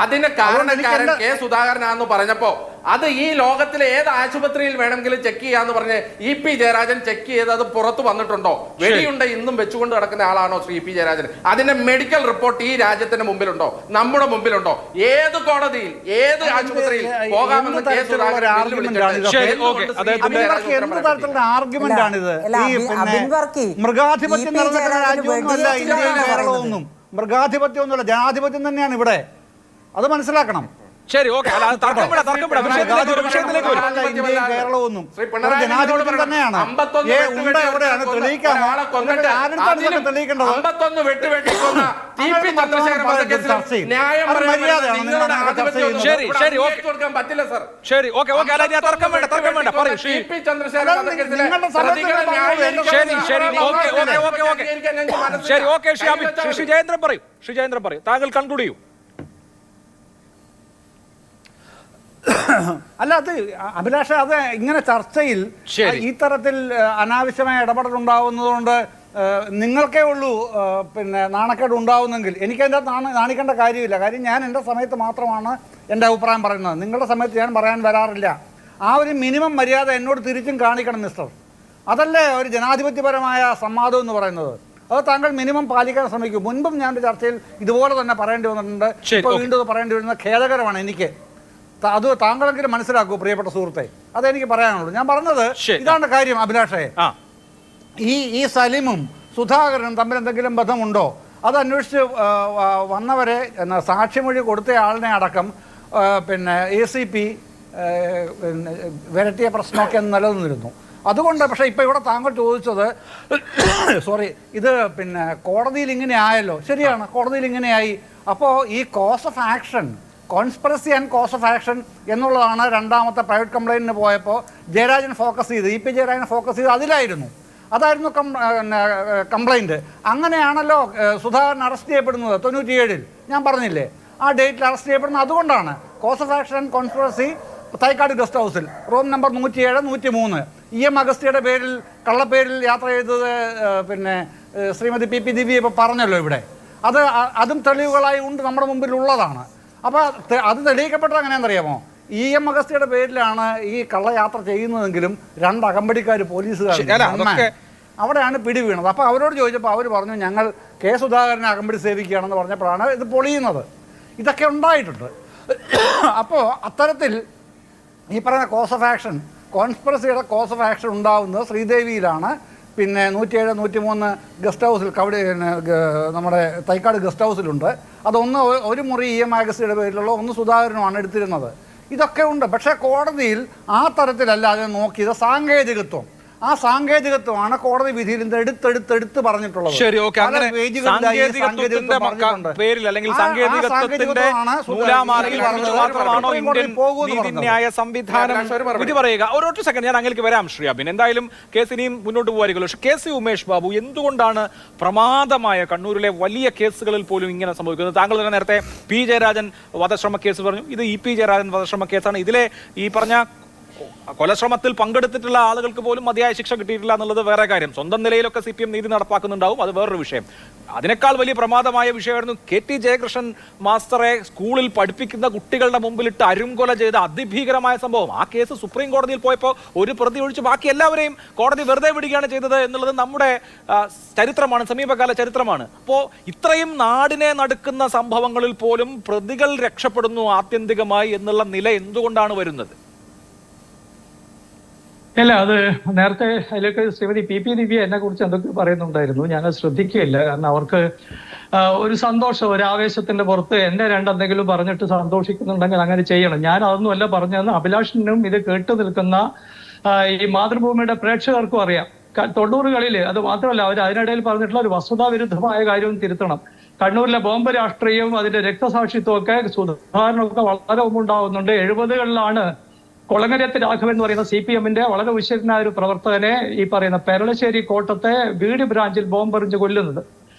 അതിന് കാരണക്കാരൻ കെ സുധാകരനാന്ന് പറഞ്ഞപ്പോ അത് ഈ ലോകത്തിലെ ഏത് ആശുപത്രിയിൽ വേണമെങ്കിലും ചെക്ക് ചെയ്യാന്ന് പറഞ്ഞ് EP ജയരാജൻ ചെക്ക് ചെയ്ത് അത് പുറത്തു വന്നിട്ടുണ്ടോ? വെടിയുണ്ട ഇന്നും വെച്ചുകൊണ്ട് കിടക്കുന്ന ആളാണോ ശ്രീ EP ജയരാജൻ? അതിന്റെ മെഡിക്കൽ റിപ്പോർട്ട് ഈ രാജ്യത്തിന്റെ മുമ്പിലുണ്ടോ, നമ്മുടെ മുമ്പിലുണ്ടോ? ഏത് കോടതിയിൽ, ഏത് ആശുപത്രിയിൽ പോകാമെന്ന് കെ സുധാകരൻ മൃഗാധിപത്യം നടക്കുന്ന രാജ്യമൊന്നുമല്ല ഇന്ത്യയും കേരളമൊന്നും. മൃഗാധിപത്യമൊന്നുമല്ല, ജനാധിപത്യം തന്നെയാണ് ഇവിടെ. അത് മനസ്സിലാക്കണം. ശരി, ഓക്കെ. കേരളമൊന്നും ജനാധിപത്യം തന്നെയാണ്. എവിടെയാണ് തെളിയിക്കാമോ? തെളിയിക്കേണ്ടത് ജയേന്ദ്രൻ പറയൂ, താങ്കൾ കൺക്ലൂഡ് ചെയ്യൂ. അല്ല, അത് അഭിലാഷ, അത് ഇങ്ങനെ ചർച്ചയിൽ ഈ തരത്തിൽ അനാവശ്യമായ ഇടപെടൽ ഉണ്ടാവുന്നതുകൊണ്ട് നിങ്ങൾക്കേ ഉള്ളൂ പിന്നെ നാണക്കേട് ഉണ്ടാവുന്നെങ്കിൽ എനിക്കതിൻ്റെ നാണിക്കേണ്ട കാര്യമില്ല. കാര്യം ഞാൻ എൻ്റെ സമയത്ത് മാത്രമാണ് എൻ്റെ അഭിപ്രായം പറയുന്നത്. നിങ്ങളുടെ സമയത്ത് ഞാൻ പറയാൻ വരാറില്ല. ആ ഒരു മിനിമം മര്യാദ എന്നോട് തിരിച്ചും കാണിക്കണം മിസ്റ്റർ. അതല്ലേ ഒരു ജനാധിപത്യപരമായ സംവാദം എന്ന് പറയുന്നത്. അത് താങ്കൾ മിനിമം പാലിക്കാൻ ശ്രമിക്കും. മുൻപും ഞാൻ ഒരു ചർച്ചയിൽ ഇതുപോലെ തന്നെ പറയേണ്ടി വന്നിട്ടുണ്ട്. ഇപ്പോൾ വീണ്ടും പറയേണ്ടി വരുന്നത് ഖേദകരമാണ് എനിക്ക്. അത് താങ്കളെങ്കിലും മനസ്സിലാക്കൂ പ്രിയപ്പെട്ട സുഹൃത്തെ. അതെനിക്ക് പറയാനുള്ളൂ. ഞാൻ പറഞ്ഞത് ഇതാണ് കാര്യം അഭിലാഷേ. ഈ സലിമും സുധാകരനും തമ്മിൽ എന്തെങ്കിലും ബന്ധമുണ്ടോ? അത് അന്വേഷിച്ച് വന്നവരെ സാക്ഷിമൊഴി കൊടുത്ത ആളിനെ അടക്കം പിന്നെ ACP വിരട്ടിയ പ്രശ്നമൊക്കെ നിലനിന്നിരുന്നു. അതുകൊണ്ട് പക്ഷേ ഇപ്പോൾ ഇവിടെ താങ്കൾ ചോദിച്ചത് സോറി ഇത് പിന്നെ കോടതിയിൽ ഇങ്ങനെ ആയല്ലോ, ശരിയാണ്, കോടതിയിൽ ഇങ്ങനെയായി. അപ്പോൾ ഈ cause of action, conspiracy and cause of action എന്നുള്ളതാണ് രണ്ടാമത്തെ പ്രൈവറ്റ് കംപ്ലയിൻറ്റിന് പോയപ്പോൾ ജയരാജൻ ഫോക്കസ് ചെയ്ത്, ഇ പി ജയരാജൻ ഫോക്കസ് ചെയ്ത് അതായിരുന്നു കംപ്ലയിൻറ്റ്. അങ്ങനെയാണല്ലോ സുധാകരൻ അറസ്റ്റ് ചെയ്യപ്പെടുന്നത് 97-ൽ, ഞാൻ പറഞ്ഞില്ലേ, ആ ഡേറ്റിൽ അറസ്റ്റ് ചെയ്യപ്പെടുന്നത് അതുകൊണ്ടാണ്. Cause of action and conspiracy Thycaud guest ഹൗസിൽ റൂം നമ്പർ 107, 103. EM അഗസ്ത്യയുടെ പേരിൽ കള്ളപ്പേരിൽ യാത്ര ചെയ്തത് പിന്നെ ശ്രീമതി പി ദിവ്യ ഇപ്പോൾ പറഞ്ഞല്ലോ ഇവിടെ. അതും തെളിവുകളായി ഉണ്ട്, നമ്മുടെ മുമ്പിൽ ഉള്ളതാണ്. അപ്പോൾ അത് തെളിയിക്കപ്പെട്ടത് എങ്ങനെയാണെന്നറിയാമോ? EM അഗസ്ത്യയുടെ പേരിലാണ് ഈ കള്ളയാത്ര ചെയ്യുന്നതെങ്കിലും 2 അകമ്പടിക്കാർ പോലീസുകാർ അവിടെയാണ് പിടി വീണത്. അപ്പോൾ അവരോട് ചോദിച്ചപ്പോൾ അവർ പറഞ്ഞു ഞങ്ങൾ കെ സുധാകരനെ അകമ്പടി സേവിക്കുകയാണെന്ന് പറഞ്ഞപ്പോഴാണ് ഇത് പൊളിയുന്നത്. ഇതൊക്കെ ഉണ്ടായിട്ടുണ്ട്. അപ്പോൾ അത്തരത്തിൽ ഈ പറയുന്ന കോസ് ഓഫ് ആക്ഷൻ, കോൺസ്പിറസിയുടെ കോസ് ഓഫ് ആക്ഷൻ ഉണ്ടാവുന്നത് ശ്രീദേവിയിലാണ്. പിന്നെ 107, 103 ഗസ്റ്റ് ഹൗസിൽ നമ്മുടെ തൈക്കാട് ഗസ്റ്റ് ഹൗസിലുണ്ട്. അതൊന്ന് ഒരു മുറി EM അഗസ്ത്യയുടെ പേരിലുള്ള ഒന്ന് സുധാകരനുമാണ് എടുത്തിരുന്നത്. ഇതൊക്കെ ഉണ്ട്. പക്ഷേ കോടതിയിൽ ആ തരത്തിലല്ല അതിനെ നോക്കിയത്, സാങ്കേതികത്വം. ആ സാങ്കേതികത്വമാണ് കോടതി വിധിയിൽ എടുത്ത് പറഞ്ഞിട്ടുള്ളത്. ശരി, ഓക്കെ. അങ്ങനെ സാങ്കേതികത്വത്തിന്റെ പേരിൽ അല്ലെങ്കിൽ സാങ്കേതികത്വത്തിന്റെ നൂലാമാലയിൽ മാത്രമാണോ ഇന്ത്യൻ നീതിന്യായ സംവിധാനം വിധി പറയുക? ഒരൊറ്റ സെക്കൻഡ്, ഞാൻ അങ്ങേക്ക് വരാം ശ്രീ അബിൻ. എന്തായാലും കേസ് ഇനിയും മുന്നോട്ട് പോകാറില്ല. പക്ഷെ KC ഉമേഷ് ബാബു, എന്തുകൊണ്ടാണ് പ്രമാദമായ കണ്ണൂരിലെ വലിയ കേസുകളിൽ പോലും ഇങ്ങനെ സംഭവിക്കുന്നത്? താങ്കൾ തന്നെ നേരത്തെ പി ജയരാജൻ വധശ്രമ കേസ് പറഞ്ഞു. ഇത് ഇ പി ജയരാജൻ വധശ്രമ കേസാണ്. ഇതിലെ ഈ പറഞ്ഞ കൊലശ്രമത്തിൽ പങ്കെടുത്തിട്ടുള്ള ആളുകൾക്ക് പോലും മതിയായ ശിക്ഷ കിട്ടിയിട്ടില്ല എന്നുള്ളത് വേറെ കാര്യം. സ്വന്തം നിലയിലൊക്കെ CPM നീതി നടപ്പാക്കുന്നുണ്ടാവും, അത് വേറൊരു വിഷയം. അതിനേക്കാൾ വലിയ പ്രമാദമായ വിഷയമായിരുന്നു KT ജയകൃഷ്ണൻ മാസ്റ്ററെ സ്കൂളിൽ പഠിപ്പിക്കുന്ന കുട്ടികളുടെ മുമ്പിലിട്ട് അരുംകൊല ചെയ്ത അതിഭീകരമായ സംഭവം. ആ കേസ് സുപ്രീം കോടതിയിൽ പോയപ്പോൾ ഒരു പ്രതി ഒഴിച്ച് ബാക്കി എല്ലാവരെയും കോടതി വെറുതെ വിടുകയാണ് ചെയ്തത് എന്നുള്ളത് നമ്മുടെ ചരിത്രമാണ്, സമീപകാല ചരിത്രമാണ്. അപ്പോൾ ഇത്രയും നാടിനെ നടുക്കുന്ന സംഭവങ്ങളിൽ പോലും പ്രതികൾ രക്ഷപ്പെടുന്നു ആത്യന്തികമായി എന്നുള്ള നില എന്തുകൊണ്ടാണ് വരുന്നത്? അല്ല, അത് നേരത്തെ അതിലൊക്കെ ശ്രീമതി പി ദിവ്യ എന്നെ കുറിച്ച് എന്തൊക്കെ പറയുന്നുണ്ടായിരുന്നു, ഞാനത് ശ്രദ്ധിക്കുകയില്ല. കാരണം അവർക്ക് ഒരു സന്തോഷം, ഒരു ആവേശത്തിന്റെ പുറത്ത് എന്നെ എന്തെങ്കിലും പറഞ്ഞിട്ട് സന്തോഷിക്കുന്നുണ്ടെങ്കിൽ അങ്ങനെ ചെയ്യണം. ഞാൻ അതൊന്നുമല്ല പറഞ്ഞതെന്ന് അഭിലാഷിനും ഇത് കേട്ടു നിൽക്കുന്ന ഈ മാതൃഭൂമിയുടെ പ്രേക്ഷകർക്കും അറിയാം. 90കളിൽ അത് മാത്രമല്ല, അവർ അതിനിടയിൽ പറഞ്ഞിട്ടുള്ള ഒരു വസ്തുതാവിരുദ്ധമായ കാര്യവും തിരുത്തണം. കണ്ണൂരിലെ ബോംബ് രാഷ്ട്രീയവും അതിന്റെ രക്തസാക്ഷിത്വം ഒക്കെ സുധാകരനൊക്കെ വളരെ മുമ്പുണ്ടാവുന്നുണ്ട്. 70കളിലാണ് കൊളങ്ങരത്ത് രാഘവൻ എന്ന് പറയുന്ന CPM-ന്റെ വളരെ ഉശിരനായ ഒരു പ്രവർത്തകനെ ഈ പറയുന്ന പെരളശ്ശേരി കോട്ടത്തെ BD ബ്രാഞ്ചിൽ ബോംബെറിഞ്ഞ് കൊല്ലുന്നത്.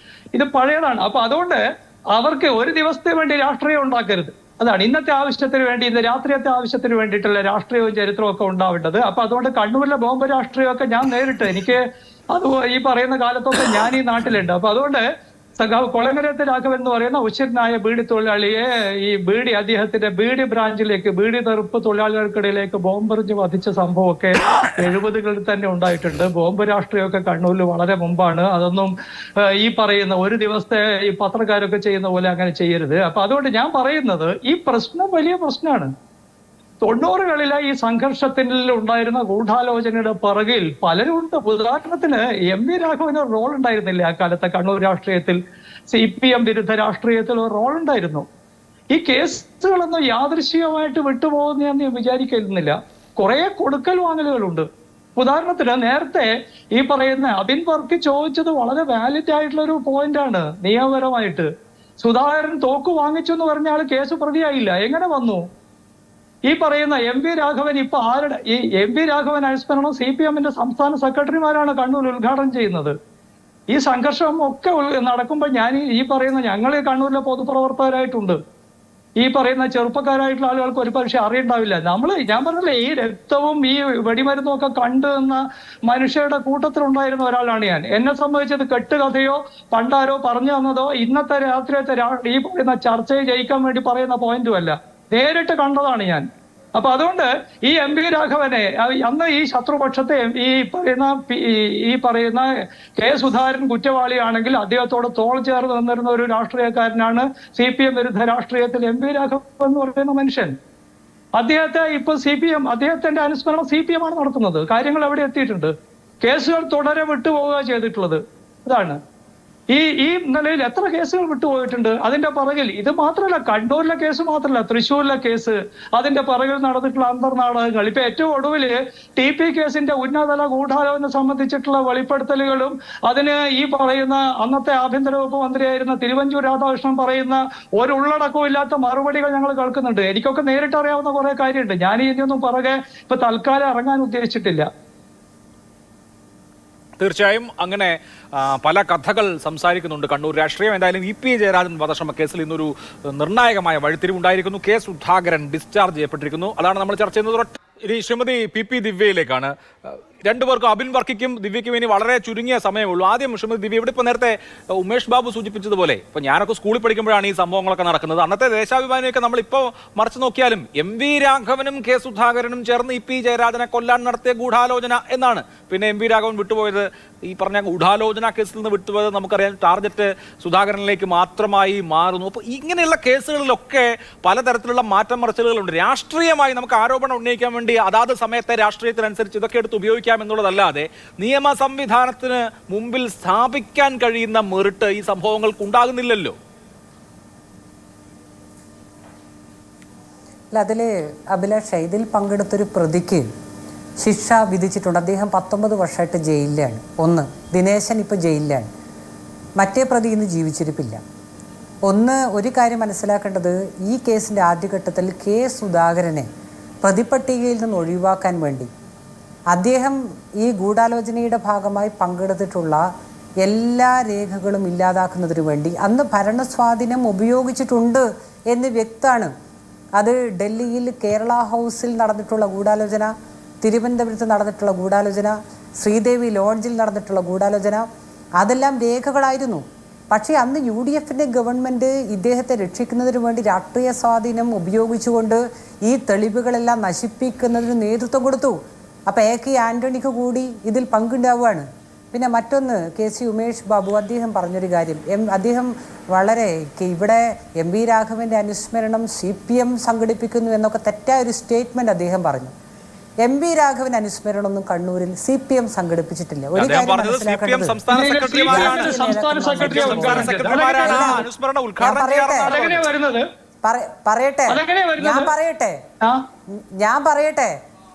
ഇത് പഴയതാണ്. അപ്പൊ അതുകൊണ്ട് അവർക്ക് ഒരു ദിവസത്തെ വേണ്ടി രാഷ്ട്രീയം ഉണ്ടാക്കരുത്. അതാണ് ഇന്നത്തെ ആവശ്യത്തിന് വേണ്ടി, ഇന്ന് രാത്രിയത്തെ ആവശ്യത്തിന് വേണ്ടിയിട്ടുള്ള രാഷ്ട്രീയവും ചരിത്രവും ഒക്കെ ഉണ്ടാവേണ്ടത്. അപ്പൊ അതുകൊണ്ട് കണ്ണൂരിലെ ബോംബ് രാഷ്ട്രീയമൊക്കെ ഞാൻ നേരിട്ട്, എനിക്ക് അത് ഈ പറയുന്ന കാലത്തൊക്കെ ഞാൻ ഈ നാട്ടിലുണ്ട്. അപ്പൊ അതുകൊണ്ട് സഖാവ് കൊളങ്ങരത്ത് രാഘവൻ എന്ന് പറയുന്ന ഉശിരനായ ബീഡി തൊഴിലാളിയെ ഈ അദ്ദേഹത്തിന്റെ BD ബ്രാഞ്ചിലേക്ക്, ബീഡി തെറുപ്പ് തൊഴിലാളികൾക്കിടയിലേക്ക് ബോംബെറിഞ്ഞ് വധിച്ച സംഭവമൊക്കെ 70കളിൽ തന്നെ ഉണ്ടായിട്ടുണ്ട്. ബോംബ് രാഷ്ട്രീയമൊക്കെ കണ്ണൂരിൽ വളരെ മുമ്പാണ്. അതൊന്നും ഈ പറയുന്ന ഒരു ദിവസത്തെ ഈ പത്രക്കാരൊക്കെ ചെയ്യുന്ന പോലെ അങ്ങനെ ചെയ്യരുത്. അപ്പൊ അതുകൊണ്ട് ഞാൻ പറയുന്നത് ഈ പ്രശ്നം വലിയ പ്രശ്നമാണ്. 90കളിലെ ഈ സംഘർഷത്തിൽ ഉണ്ടായിരുന്ന ഗൂഢാലോചനയുടെ പിറകിൽ പലരും ഉണ്ട്. ഉദാഹരണത്തിന് MV രാഘവന് ഒരു റോൾ ഉണ്ടായിരുന്നില്ല ആ കാലത്തെ കണ്ണൂർ രാഷ്ട്രീയത്തിൽ, CPM വിരുദ്ധ രാഷ്ട്രീയത്തിൽ ഒരു റോൾ ഉണ്ടായിരുന്നു. ഈ കേസുകളൊന്നും യാദൃശ്ചികമായിട്ട് വിട്ടുപോകുന്ന ഞാൻ വിചാരിക്കുന്നില്ല. കുറെ കൊടുക്കൽ വാങ്ങലുകളുണ്ട്. ഉദാഹരണത്തിന് നേരത്തെ ഈ പറയുന്ന അബിൻ വർക്ക് ചോദിച്ചത് വളരെ വാലിഡ് ആയിട്ടുള്ള ഒരു പോയിന്റാണ്. നിയമപരമായിട്ട് സുധാകരൻ തോക്ക് വാങ്ങിച്ചു എന്ന് പറഞ്ഞ ആൾ കേസ് പ്രതിയായില്ല, എങ്ങനെ വന്നു? ഈ പറയുന്ന MV രാഘവൻ ഇപ്പൊ ആരുടെ ഈ MV രാഘവൻ അനുസ്മരണം CPM-ന്റെ സംസ്ഥാന സെക്രട്ടറിമാരാണ് കണ്ണൂർ ഉദ്ഘാടനം ചെയ്യുന്നത്. ഈ സംഘർഷം ഒക്കെ നടക്കുമ്പോൾ ഞാൻ ഈ പറയുന്ന ഞങ്ങൾ കണ്ണൂരിലെ പൊതുപ്രവർത്തകരായിട്ടുണ്ട്. ഈ പറയുന്ന ചെറുപ്പക്കാരായിട്ടുള്ള ആളുകൾക്ക് ഒരു പക്ഷേ അറിയണ്ടാവില്ല. ഞാൻ പറഞ്ഞില്ലേ, ഈ രക്തവും ഈ വെടിമരുന്നും ഒക്കെ കണ്ടുവന്ന മനുഷ്യരുടെ കൂട്ടത്തിലുണ്ടായിരുന്ന ഒരാളാണ് ഞാൻ. എന്നെ സംബന്ധിച്ചത് കെട്ടുകഥയോ പണ്ടാരോ പറഞ്ഞു തന്നതോ ഇന്നത്തെ രാത്രിയത്തെ ഈ പറയുന്ന ചർച്ചയെ ജയിക്കാൻ വേണ്ടി പറയുന്ന പോയിന്റും അല്ല, നേരിട്ട് കണ്ടതാണ് ഞാൻ. അപ്പൊ അതുകൊണ്ട് ഈ MV രാഘവനെ അന്ന് ഈ ശത്രുപക്ഷത്തെ ഈ പറയുന്ന കെ സുധാകരൻ കുറ്റവാളിയാണെങ്കിൽ അദ്ദേഹത്തോട് തോൾ ചേർന്ന് നിന്നിരുന്ന ഒരു രാഷ്ട്രീയക്കാരനാണ് CPM വിരുദ്ധ രാഷ്ട്രീയത്തിൽ MV രാഘവൻ എന്ന് പറയുന്ന മനുഷ്യൻ. അദ്ദേഹത്തെ ഇപ്പൊ അദ്ദേഹത്തിന്റെ അനുസ്മരണം CPM ആണ് നടത്തുന്നത്. കാര്യങ്ങൾ എവിടെ എത്തിയിട്ടുണ്ട്? കേസുകൾ തുടരെ വിട്ടുപോവുക ചെയ്തിട്ടുള്ളത്. ഇതാണ് ഈ നിലയിൽ എത്ര കേസുകൾ വിട്ടുപോയിട്ടുണ്ട്. അതിന്റെ പുറകിൽ ഇത് മാത്രമല്ല, കണ്ണൂരിലെ കേസ് മാത്രമല്ല, തൃശ്ശൂരിലെ കേസ്, അതിന്റെ പുറകിൽ നടന്നിട്ടുള്ള അന്തർനാടകങ്ങൾ. ഇപ്പൊ ഏറ്റവും ഒടുവിൽ TP കേസിന്റെ ഉന്നതതല ഗൂഢാലോചന സംബന്ധിച്ചിട്ടുള്ള വെളിപ്പെടുത്തലുകളും അതിന് ഈ പറയുന്ന അന്നത്തെ ആഭ്യന്തര വകുപ്പ് മന്ത്രിയായിരുന്ന തിരുവഞ്ചൂർ രാധാകൃഷ്ണൻ പറയുന്ന ഒരു ഉള്ളടക്കവും ഇല്ലാത്ത മറുപടികൾ ഞങ്ങൾ കേൾക്കുന്നുണ്ട്. എനിക്കൊക്കെ നേരിട്ട് അറിയാവുന്ന കുറെ കാര്യമുണ്ട്. ഞാൻ ഇതിനൊന്നും പുറകെ ഇപ്പൊ തൽക്കാലം ഇറങ്ങാൻ ഉദ്ദേശിച്ചിട്ടില്ല. തീർച്ചയായും അങ്ങനെ പല കഥകൾ സംസാരിക്കുന്നുണ്ട് കണ്ണൂർ രാഷ്ട്രീയം. എന്തായാലും EP ജയരാജൻ വധശ്രമ കേസിൽ ഇന്നൊരു നിർണായകമായ വഴിത്തിരിവുണ്ടായിരിക്കുന്നു. K സുധാകരൻ ഡിസ്ചാർജ് ചെയ്യപ്പെട്ടിരിക്കുന്നു. അതാണ് നമ്മൾ ചർച്ച ചെയ്യുന്നത്. ഇനി ശ്രീമതി PP ദിവ്യയിലേക്കാണ്. രണ്ടുപേർക്കും, അബിൻ വർക്കിക്കും ദിവ്യയ്ക്കും ഇനി വളരെ ചുരുങ്ങിയ സമയമുള്ളൂ. ആദ്യം ശ്രീമതി ദിവ്യ, ഇവിടെ ഇപ്പോൾ നേരത്തെ ഉമേഷ് ബാബു സൂചിപ്പിച്ചതുപോലെ ഇപ്പോൾ ഞാനൊക്കെ സ്കൂളിൽ പഠിക്കുമ്പോഴാണ് ഈ സംഭവങ്ങളൊക്കെ നടക്കുന്നത്. അന്നത്തെ ദേശാഭിമാനിയൊക്കെ നമ്മളിപ്പോൾ മറിച്ച് നോക്കിയാലും MV രാഘവനും K സുധാകരനും ചേർന്ന് EP ജയരാജനെ കൊല്ലാൻ നടത്തിയ ഗൂഢാലോചന എന്നാണ്. പിന്നെ MV രാഘവൻ വിട്ടുപോയത്, ഈ പറഞ്ഞ ഗൂഢാലോചന കേസിൽ നിന്ന് വിട്ടുപോയത് നമുക്കറിയാം ടാർഗറ്റ് സുധാകരനിലേക്ക് മാത്രമായി മാറുന്നു. അപ്പോൾ ഇങ്ങനെയുള്ള കേസുകളിലൊക്കെ പലതരത്തിലുള്ള മാറ്റം മറിച്ചിലുകളുണ്ട്. രാഷ്ട്രീയമായി നമുക്ക് ആരോപണം ഉന്നയിക്കാൻ വേണ്ടി അതാത് സമയത്തെ രാഷ്ട്രീയത്തിനനുസരിച്ച് ഇതൊക്കെ എടുത്ത് ഉപയോഗിക്കാം എന്നുള്ളതല്ലാതെ നിയമ സംവിധാനത്തിന് മുമ്പിൽ സ്ഥാപിക്കാൻ കഴിയുന്ന മെറിട്ട് ഈ സംഭവങ്ങൾക്ക് ഉണ്ടാകുന്നില്ലല്ലോ. അല്ല, അതിൽ അഭിലാഷ്, ഇതിൽ പങ്കെടുത്തൊരു പ്രതിക്ക് ശിക്ഷ വിധിച്ചിട്ടുണ്ട്. അദ്ദേഹം 19 വർഷമായിട്ട് ജയിലിലാണ്. ഒന്ന്, ദിനേശൻ ഇപ്പോൾ ജയിലിലാണ്. മറ്റേ പ്രതി ഇന്ന് ജീവിച്ചിരിപ്പില്ല. ഒരു കാര്യം മനസ്സിലാക്കേണ്ടത്, ഈ കേസിൻ്റെ ആദ്യഘട്ടത്തിൽ K സുധാകരനെ പ്രതിപട്ടികയിൽ നിന്ന് ഒഴിവാക്കാൻ വേണ്ടി അദ്ദേഹം ഈ ഗൂഢാലോചനയുടെ ഭാഗമായി പങ്കെടുത്തിട്ടുള്ള എല്ലാ രേഖകളും ഇല്ലാതാക്കുന്നതിന് വേണ്ടി അന്ന് ഭരണസ്വാധീനം ഉപയോഗിച്ചിട്ടുണ്ട് എന്ന് വ്യക്തമാണ്. അത് ഡൽഹിയിൽ കേരള ഹൗസിൽ നടന്നിട്ടുള്ള ഗൂഢാലോചന, തിരുവനന്തപുരത്ത് നടന്നിട്ടുള്ള ഗൂഢാലോചന, ശ്രീദേവി ലോഡ്ജിൽ നടന്നിട്ടുള്ള ഗൂഢാലോചന, അതെല്ലാം രേഖകളായിരുന്നു. പക്ഷേ അന്ന് UDFൻ്റെ ഗവൺമെൻറ് ഇദ്ദേഹത്തെ രക്ഷിക്കുന്നതിന് വേണ്ടി രാഷ്ട്രീയ സ്വാധീനം ഉപയോഗിച്ചുകൊണ്ട് ഈ തെളിവുകളെല്ലാം നശിപ്പിക്കുന്നതിന് നേതൃത്വം കൊടുത്തു. അപ്പോൾ AK ആൻ്റണിക്ക് കൂടി ഇതിൽ പങ്കുണ്ടാവുകയാണ്. പിന്നെ മറ്റൊന്ന്, KC ഉമേഷ് ബാബു അദ്ദേഹം പറഞ്ഞൊരു കാര്യം, അദ്ദേഹം വളരെ ഇവിടെ MV രാഘവൻ്റെ അനുസ്മരണം CPM സംഘടിപ്പിക്കുന്നു എന്നൊക്കെ തെറ്റായൊരു സ്റ്റേറ്റ്മെൻറ്റ് അദ്ദേഹം പറഞ്ഞു. MV രാഘവൻ അനുസ്മരണമൊന്നും കണ്ണൂരിൽ CPM സംഘടിപ്പിച്ചിട്ടില്ല. ഒരു കാര്യം മനസ്സിലാക്കേണ്ടത്,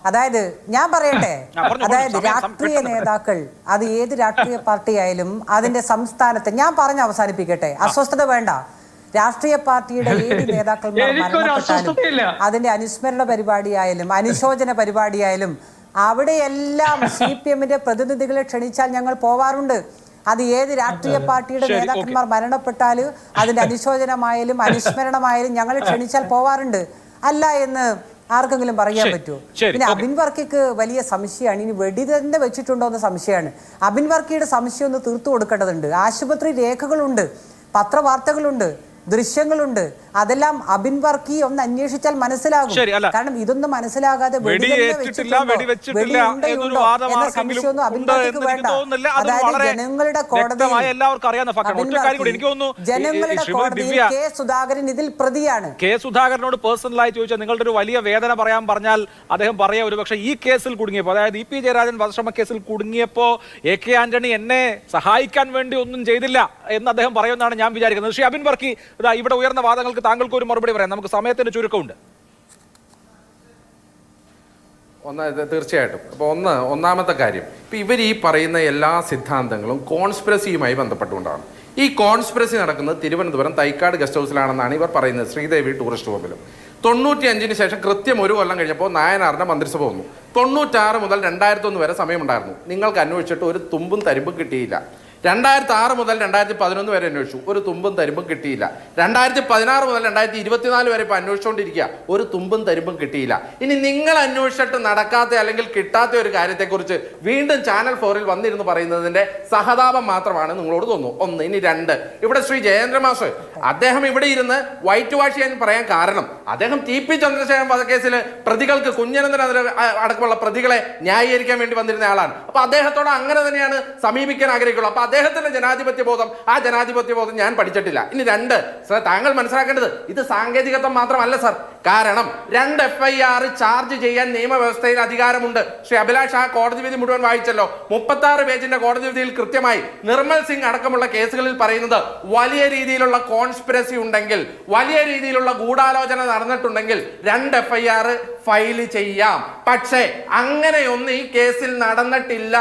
അതായത് രാഷ്ട്രീയ നേതാക്കൾ, അത് ഏത് രാഷ്ട്രീയ പാർട്ടി ആയാലും അതിന്റെ സംസ്ഥാനത്ത്, ഞാൻ പറഞ്ഞ് അവസാനിപ്പിക്കട്ടെ, അസ്വസ്ഥത വേണ്ട, രാഷ്ട്രീയ പാർട്ടിയുടെ ഏത് നേതാക്കന്മാർ മരണപ്പെട്ടാലും അതിന്റെ അനുസ്മരണ പരിപാടിയായാലും അനുശോചന പരിപാടിയായാലും അവിടെയെല്ലാം CPMന്റെ പ്രതിനിധികളെ ക്ഷണിച്ചാൽ ഞങ്ങൾ പോവാറുണ്ട്. അത് ഏത് രാഷ്ട്രീയ പാർട്ടിയുടെ നേതാക്കന്മാർ മരണപ്പെട്ടാൽ അതിന്റെ അനുശോചനമായാലും അനുസ്മരണമായാലും ഞങ്ങൾ ക്ഷണിച്ചാൽ പോവാറുണ്ട്. അല്ല എന്ന് ആർക്കെങ്കിലും പറയാൻ പറ്റുമോ? പിന്നെ അബിൻ വർക്കിക്ക് വലിയ സംശയമാണ്. ഇനി വെടി തന്നെ വെച്ചിട്ടുണ്ടോ എന്ന് സംശയമാണ്. അബിൻ വർക്കിയുടെ സംശയം ഒന്ന് തീർത്തു കൊടുക്കേണ്ടതുണ്ട്. ആശുപത്രി രേഖകളുണ്ട്, പത്രവാർത്തകളുണ്ട്, ദൃശ്യങ്ങളുണ്ട്. അതെല്ലാം അബിൻ വർക്കി ഒന്ന് അന്വേഷിച്ചാൽ മനസ്സിലാകും. കാരണം ഇതൊന്നും മനസ്സിലാകാതെ സംശയമൊന്നും അബിൻ വർക്കിക്ക് വേണ്ട. അതായത് ജനങ്ങളുടെ കോടതിയിൽ K സുധാകരൻ ഇതിൽ പ്രതിയാണ്. K സുധാകരനോട് പേഴ്സണലായി ചോദിച്ചാൽ നിങ്ങളുടെ ഒരു വലിയ വേദന പറയാൻ പറഞ്ഞാൽ അദ്ദേഹം പറയാം, ഒരു പക്ഷേ ഈ കേസിൽ കുടുങ്ങിയപ്പോൾ, അതായത് EP ജയരാജൻ വധശ്രമ കേസിൽ കുടുങ്ങിയപ്പോൾ AK ആന്റണി എന്നെ സഹായിക്കാൻ വേണ്ടി ഒന്നും ചെയ്തില്ല എന്ന് അദ്ദേഹം പറയുമെന്നാണ് ഞാൻ വിചാരിക്കുന്നത്. ശ്രീ അബിൻ വർക്കി, ഇവിടെ ഉയർന്ന വാദങ്ങൾക്ക് താങ്കൾക്ക് ഒരു മറുപടി പറയാം, നമുക്ക് സമയത്തിന് ചുരുക്കമുണ്ട്. തീർച്ചയായിട്ടും. അപ്പോൾ ഒന്നാമത്തെ കാര്യം, ഇപ്പം ഇവർ ഈ പറയുന്ന എല്ലാ സിദ്ധാന്തങ്ങളും കോൺസ്പിറസിയുമായി ബന്ധപ്പെട്ടുകൊണ്ടാണ്. ഈ കോൺസ്പിറസി നടക്കുന്നത് തിരുവനന്തപുരം തൈക്കാട് ഗസ്റ്റ് ഹൗസിലാണെന്നാണ് ഇവർ പറയുന്നത്, ശ്രീദേവി ടൂറിസ്റ്റ് ഹോമിലും. 95-ന് ശേഷം കൃത്യം 1 കൊല്ലം കഴിഞ്ഞപ്പോൾ നായനാറിൻ്റെ മന്ത്രിസഭ വന്നു. 96 മുതൽ 2001 വരെ സമയമുണ്ടായിരുന്നു. നിങ്ങൾക്ക് അന്വേഷിച്ചിട്ട് ഒരു തുമ്പും തരിമ്പും കിട്ടിയില്ല. 2006 മുതൽ 2011 വരെ അന്വേഷിച്ചു, ഒരു തുമ്പും തരിമ്പും കിട്ടിയില്ല. 2016 മുതൽ 2024 വരെ ഇപ്പോൾ അന്വേഷിച്ചുകൊണ്ടിരിക്കുക, ഒരു തുമ്പും തരിമ്പും കിട്ടിയില്ല. ഇനി നിങ്ങൾ അന്വേഷിച്ചിട്ട് നടക്കാത്ത അല്ലെങ്കിൽ കിട്ടാത്ത ഒരു കാര്യത്തെക്കുറിച്ച് വീണ്ടും ചാനൽ 4-ൽ വന്നിരുന്നു പറയുന്നതിന്റെ സഹതാപം മാത്രമാണ് നിങ്ങളോട് തോന്നുന്നു. 1. ഇനി 2, ഇവിടെ ശ്രീ ജയേന്ദ്ര മാസ്റ്റർ അദ്ദേഹം ഇവിടെ ഇരുന്ന് വൈറ്റ് വാഷ് ചെയ്യാൻ പറയാൻ കാരണം അദ്ദേഹം TP ചന്ദ്രശേഖരൻ വധക്കേസിൽ പ്രതികൾക്ക്, കുഞ്ഞനന്തൻ അടക്കമുള്ള പ്രതികളെ ന്യായീകരിക്കാൻ വേണ്ടി വന്നിരുന്ന ആളാണ്. അപ്പൊ അദ്ദേഹത്തോട് അങ്ങനെ തന്നെയാണ് സമീപിക്കാൻ ആഗ്രഹിക്കുള്ളൂ. അപ്പൊ അദ്ദേഹത്തിന്റെ ജനാധിപത്യ ബോധം, ആ ജനാധിപത്യ ബോധം ഞാൻ പഠിച്ചിട്ടില്ല. ഇനി രണ്ട്, സർ താങ്കൾ മനസ്സിലാക്കേണ്ടത് ഇത് സാങ്കേതികത്വം മാത്രമല്ല സർ. കാരണം 2 FIR ചാർജ് ചെയ്യാൻ നിയമവ്യവസ്ഥയിൽ അധികാരമുണ്ട്. ശ്രീ അഭിലാഷ് ആ കോടതി വിധി മുഴുവൻ വായിച്ചല്ലോ. 36 പേജിന്റെ കോടതി വിധിയിൽ കൃത്യമായി നിർമ്മൽ സിംഗ് അടക്കമുള്ള കേസുകളിൽ പറയുന്നത് വലിയ രീതിയിലുള്ള കോൺസ്പിറസി ഉണ്ടെങ്കിൽ, വലിയ രീതിയിലുള്ള ഗൂഢാലോചന നടന്നിട്ടുണ്ടെങ്കിൽ 2 FIR ഫയൽ ചെയ്യാം. പക്ഷേ അങ്ങനെയൊന്നും ഈ കേസിൽ നടന്നിട്ടില്ല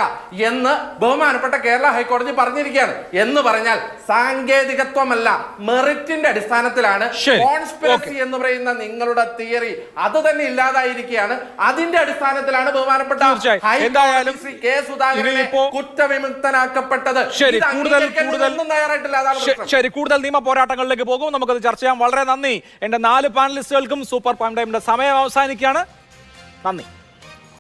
എന്ന് ബഹുമാനപ്പെട്ട കേരള ഹൈക്കോടതി പറഞ്ഞിരിക്കുകയാണ്. എന്ന് പറഞ്ഞാൽ സാങ്കേതികത്വമല്ല, മെറിറ്റിന്റെ അടിസ്ഥാനത്തിലാണ് കോൺസ്പിറസി എന്ന് പറയുന്ന നിങ്ങളുടെ തിയറി അത് തന്നെ ഇല്ലാതായിരിക്കുകയാണ്. അതിന്റെ അടിസ്ഥാനത്തിലാണ് ബഹുമാനപ്പെട്ട ഹൈക്കോടതി കെ സുധാകരനെ കുറ്റവിമുക്തനാക്കപ്പെട്ടത്. തയ്യാറായിട്ടില്ല. അതാണ് ശരി, കൂടുതൽ നിയമ പോരാട്ടങ്ങളിലേക്ക് പോകും. നമുക്കത് ചർച്ച ചെയ്യാം. വളരെ നന്ദി. എന്റെ 4 പാനലിസ്റ്റുകൾക്കും സൂപ്പർ പ്രൈം ടൈമിന്റെ സമയം അവസാനിക്കുകയാണ്. നന്ദി.